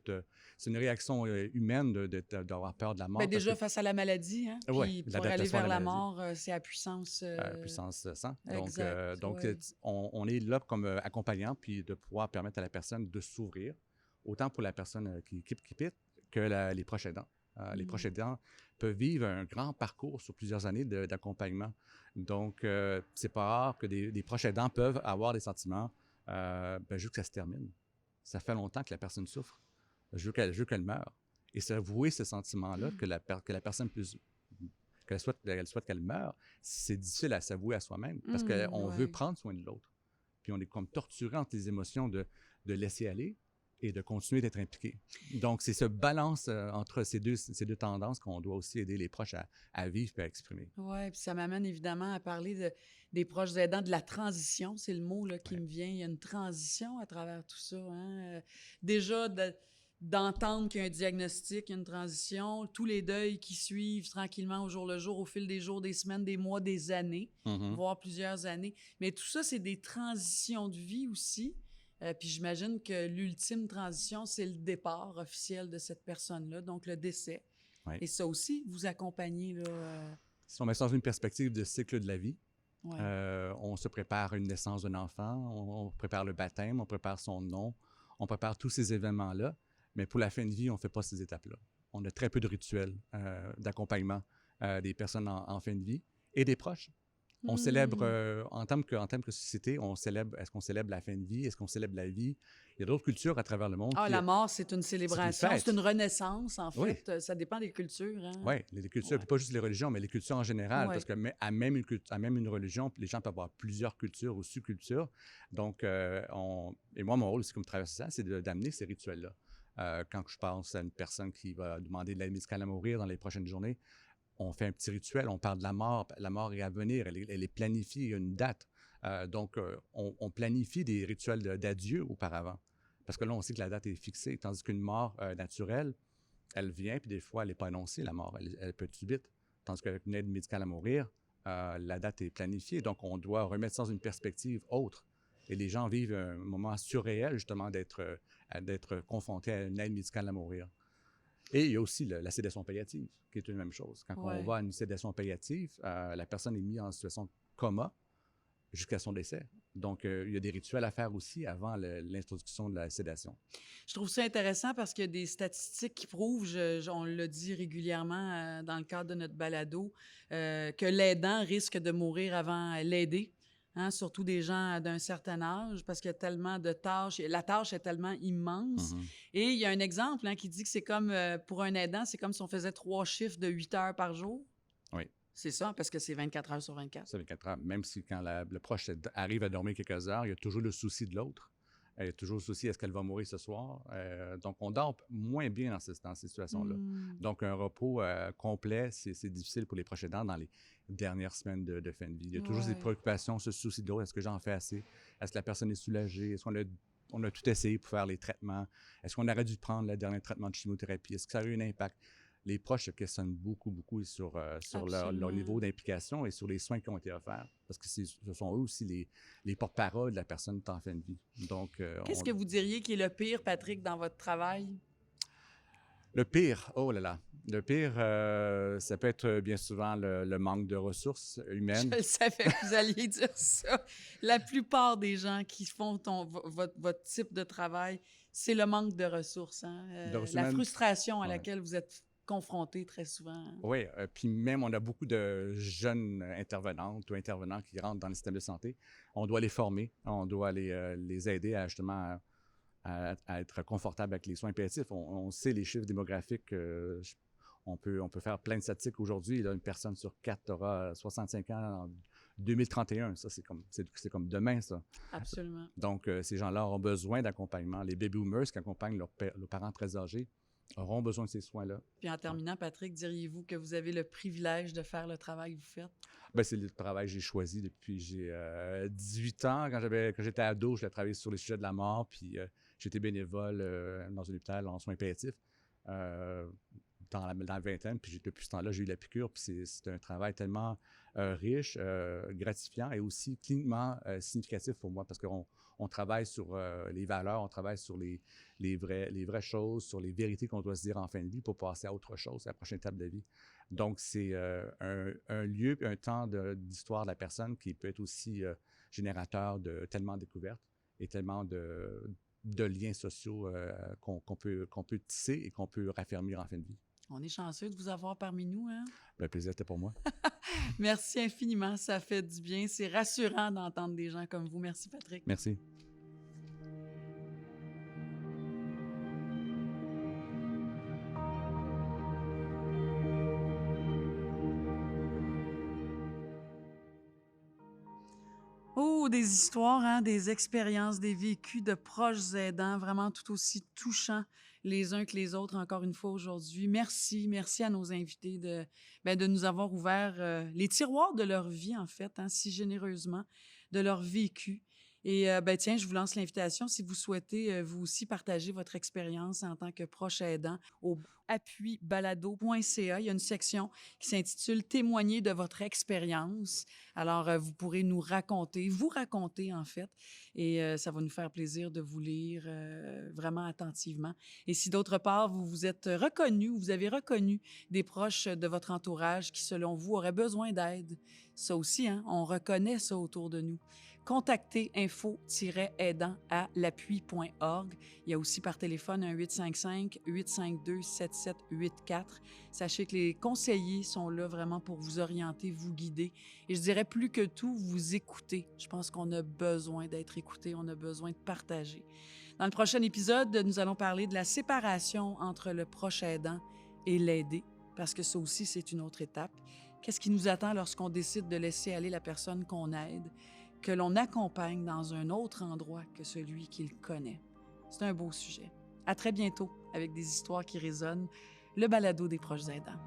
c'est une réaction humaine d'avoir peur de la mort. Ben déjà face à la maladie, hein? Puis pour aller vers la mort, c'est à puissance... puissance 100. Exact, Donc ouais. on est là comme accompagnant, puis de pouvoir permettre à la personne de s'ouvrir autant pour la personne qui quitte que les proches aidants. Les proches aidants peuvent vivre un grand parcours sur plusieurs années d'accompagnement. Donc, c'est pas rare que des proches aidants peuvent avoir des sentiments jusqu'à ce que ça se termine. Ça fait longtemps que la personne souffre, jusqu'à qu'elle meure. Et s'avouer ce sentiment-là, que la personne puisse, qu'elle souhaite qu'elle meure, c'est difficile à s'avouer à soi-même parce qu'on veut prendre soin de l'autre. Puis on est comme torturé entre les émotions de laisser aller et de continuer d'être impliqué. Donc, c'est ce balance entre ces deux tendances qu'on doit aussi aider les proches à vivre et à exprimer. Oui, puis ça m'amène évidemment à parler des proches aidants, de la transition, c'est le mot là, qui me vient. Il y a une transition à travers tout ça. Hein? Déjà, d'entendre qu'il y a un diagnostic, il y a une transition, tous les deuils qui suivent tranquillement au jour le jour, au fil des jours, des semaines, des mois, des années, voire plusieurs années. Mais tout ça, c'est des transitions de vie aussi. Puis j'imagine que l'ultime transition, c'est le départ officiel de cette personne-là, donc le décès. Oui. Et ça aussi, vous accompagnez, là... Si on met ça dans une perspective de cycle de la vie, Ouais. on se prépare à une naissance d'un enfant, on prépare le baptême, on prépare son nom, on prépare tous ces événements-là, mais pour la fin de vie, on ne fait pas ces étapes-là. On a très peu de rituels d'accompagnement des personnes en fin de vie et des proches. On célèbre, en tant que société, est-ce qu'on célèbre la fin de vie? Est-ce qu'on célèbre la vie? Il y a d'autres cultures à travers le monde. Ah, la mort, c'est une célébration, c'est une renaissance, en fait. Oui. Ça dépend des cultures. Hein? Oui, les cultures, puis pas juste les religions, mais les cultures en général, parce que même une religion, les gens peuvent avoir plusieurs cultures ou sous-cultures. Donc, et moi, mon rôle aussi comme travailleur social, c'est d'amener ces rituels-là. Quand je pense à une personne qui va demander de l'aide médicale à mourir dans les prochaines journées, on fait un petit rituel, on parle de la mort. La mort est à venir, elle est planifiée, il y a une date. Donc, on planifie des rituels d'adieu auparavant. Parce que là, on sait que la date est fixée. Tandis qu'une mort naturelle, elle vient, puis des fois, elle n'est pas annoncée, la mort. Elle peut être subite. Tandis qu'avec une aide médicale à mourir, la date est planifiée. Donc, on doit remettre ça dans une perspective autre. Et les gens vivent un moment surréel, justement, d'être confrontés à une aide médicale à mourir. Et il y a aussi la sédation palliative, qui est une même chose. Quand on va à une sédation palliative, la personne est mise en situation de coma jusqu'à son décès. Donc, il y a des rituels à faire aussi avant l'introduction de la sédation. Je trouve ça intéressant parce qu'il y a des statistiques qui prouvent, on le dit régulièrement dans le cadre de notre balado, que l'aidant risque de mourir avant l'aider. Hein, surtout des gens d'un certain âge, parce qu'il y a tellement de tâches. La tâche est tellement immense. Et il y a un exemple qui dit que c'est comme, pour un aidant, c'est comme si on faisait 3 chiffres de 8 heures par jour. Oui. C'est ça, parce que c'est 24 heures sur 24. C'est 24 heures. Même si quand le proche arrive à dormir quelques heures, il y a toujours le souci de l'autre. Il y a toujours le souci, est-ce qu'elle va mourir ce soir? Donc, on dort moins bien dans ces situations-là. Donc, un repos complet, c'est difficile pour les proches aidants dans les dernières semaines de fin de vie. Il y a toujours ces préoccupations, ce souci de l'autre. Est-ce que j'en fais assez? Est-ce que la personne est soulagée? Est-ce qu'on a tout essayé pour faire les traitements? Est-ce qu'on aurait dû prendre le dernier traitement de chimiothérapie? Est-ce que ça a eu un impact? Les proches se questionnent beaucoup sur leur niveau d'implication et sur les soins qui ont été offerts. Parce que ce sont eux aussi les porte-parole de la personne en fin de vie. Donc, qu'est-ce que vous diriez qui est le pire, Patrick, dans votre travail? Le pire, oh là là. Le pire, ça peut être bien souvent le manque de ressources humaines. Je savais que vous alliez dire ça. La plupart des gens qui font votre type de travail, c'est le manque de ressources. Hein? La frustration à laquelle vous êtes confrontés très souvent. Oui, puis même on a beaucoup de jeunes intervenantes ou intervenants qui rentrent dans le système de santé. On doit les former, on doit les aider à justement à être confortables avec les soins palliatifs. On sait les chiffres démographiques. On peut faire plein de statistiques aujourd'hui. Une personne sur 4 aura 65 ans en 2031. Ça, c'est comme demain, ça. Absolument. Donc, ces gens-là auront besoin d'accompagnement. Les baby boomers qui accompagnent leurs parents très âgés auront besoin de ces soins-là. Puis en terminant, Patrick, diriez-vous que vous avez le privilège de faire le travail que vous faites? Bien, c'est le travail que j'ai choisi depuis j'ai 18 ans. Quand j'étais ado, je travaillé sur les sujets de la mort, puis j'étais bénévole dans un hôpital en soins palliatifs dans la vingtaine, puis depuis ce temps-là, j'ai eu la piqûre, puis c'est un travail tellement riche, gratifiant et aussi cliniquement significatif pour moi, parce qu'on travaille sur les valeurs, on travaille sur les vraies choses, sur les vérités qu'on doit se dire en fin de vie pour passer à autre chose, à la prochaine étape de vie. Donc, c'est un lieu, un temps d'histoire de la personne qui peut être aussi générateur de tellement de découvertes et tellement de liens sociaux qu'on peut tisser et qu'on peut raffermir en fin de vie. On est chanceux de vous avoir parmi nous, hein? Le plaisir était pour moi. Merci infiniment, ça fait du bien. C'est rassurant d'entendre des gens comme vous. Merci, Patrick. Merci. Oh, des histoires, hein, des expériences, des vécus de proches aidants, vraiment tout aussi touchants les uns que les autres, encore une fois, aujourd'hui. Merci, merci à nos invités de nous avoir ouvert les tiroirs de leur vie, en fait, hein, si généreusement, de leur vécu. Et tiens, je vous lance l'invitation, si vous souhaitez vous aussi partager votre expérience en tant que proche aidant, au appuibalado.ca. Il y a une section qui s'intitule « Témoigner de votre expérience ». Alors, vous pourrez vous raconter en fait, et ça va nous faire plaisir de vous lire vraiment attentivement. Et si d'autre part, vous êtes reconnu ou vous avez reconnu des proches de votre entourage qui, selon vous, auraient besoin d'aide, ça aussi, hein, on reconnaît ça autour de nous. Contactez info-aidant à l'appui.org. Il y a aussi par téléphone un 855-852-7784. Sachez que les conseillers sont là vraiment pour vous orienter, vous guider. Et je dirais plus que tout, vous écouter. Je pense qu'on a besoin d'être écouté, on a besoin de partager. Dans le prochain épisode, nous allons parler de la séparation entre le proche aidant et l'aidé, parce que ça aussi, c'est une autre étape. Qu'est-ce qui nous attend lorsqu'on décide de laisser aller la personne qu'on aide, que l'on accompagne dans un autre endroit que celui qu'il connaît? C'est un beau sujet. À très bientôt avec des histoires qui résonnent, le balado des proches aidants.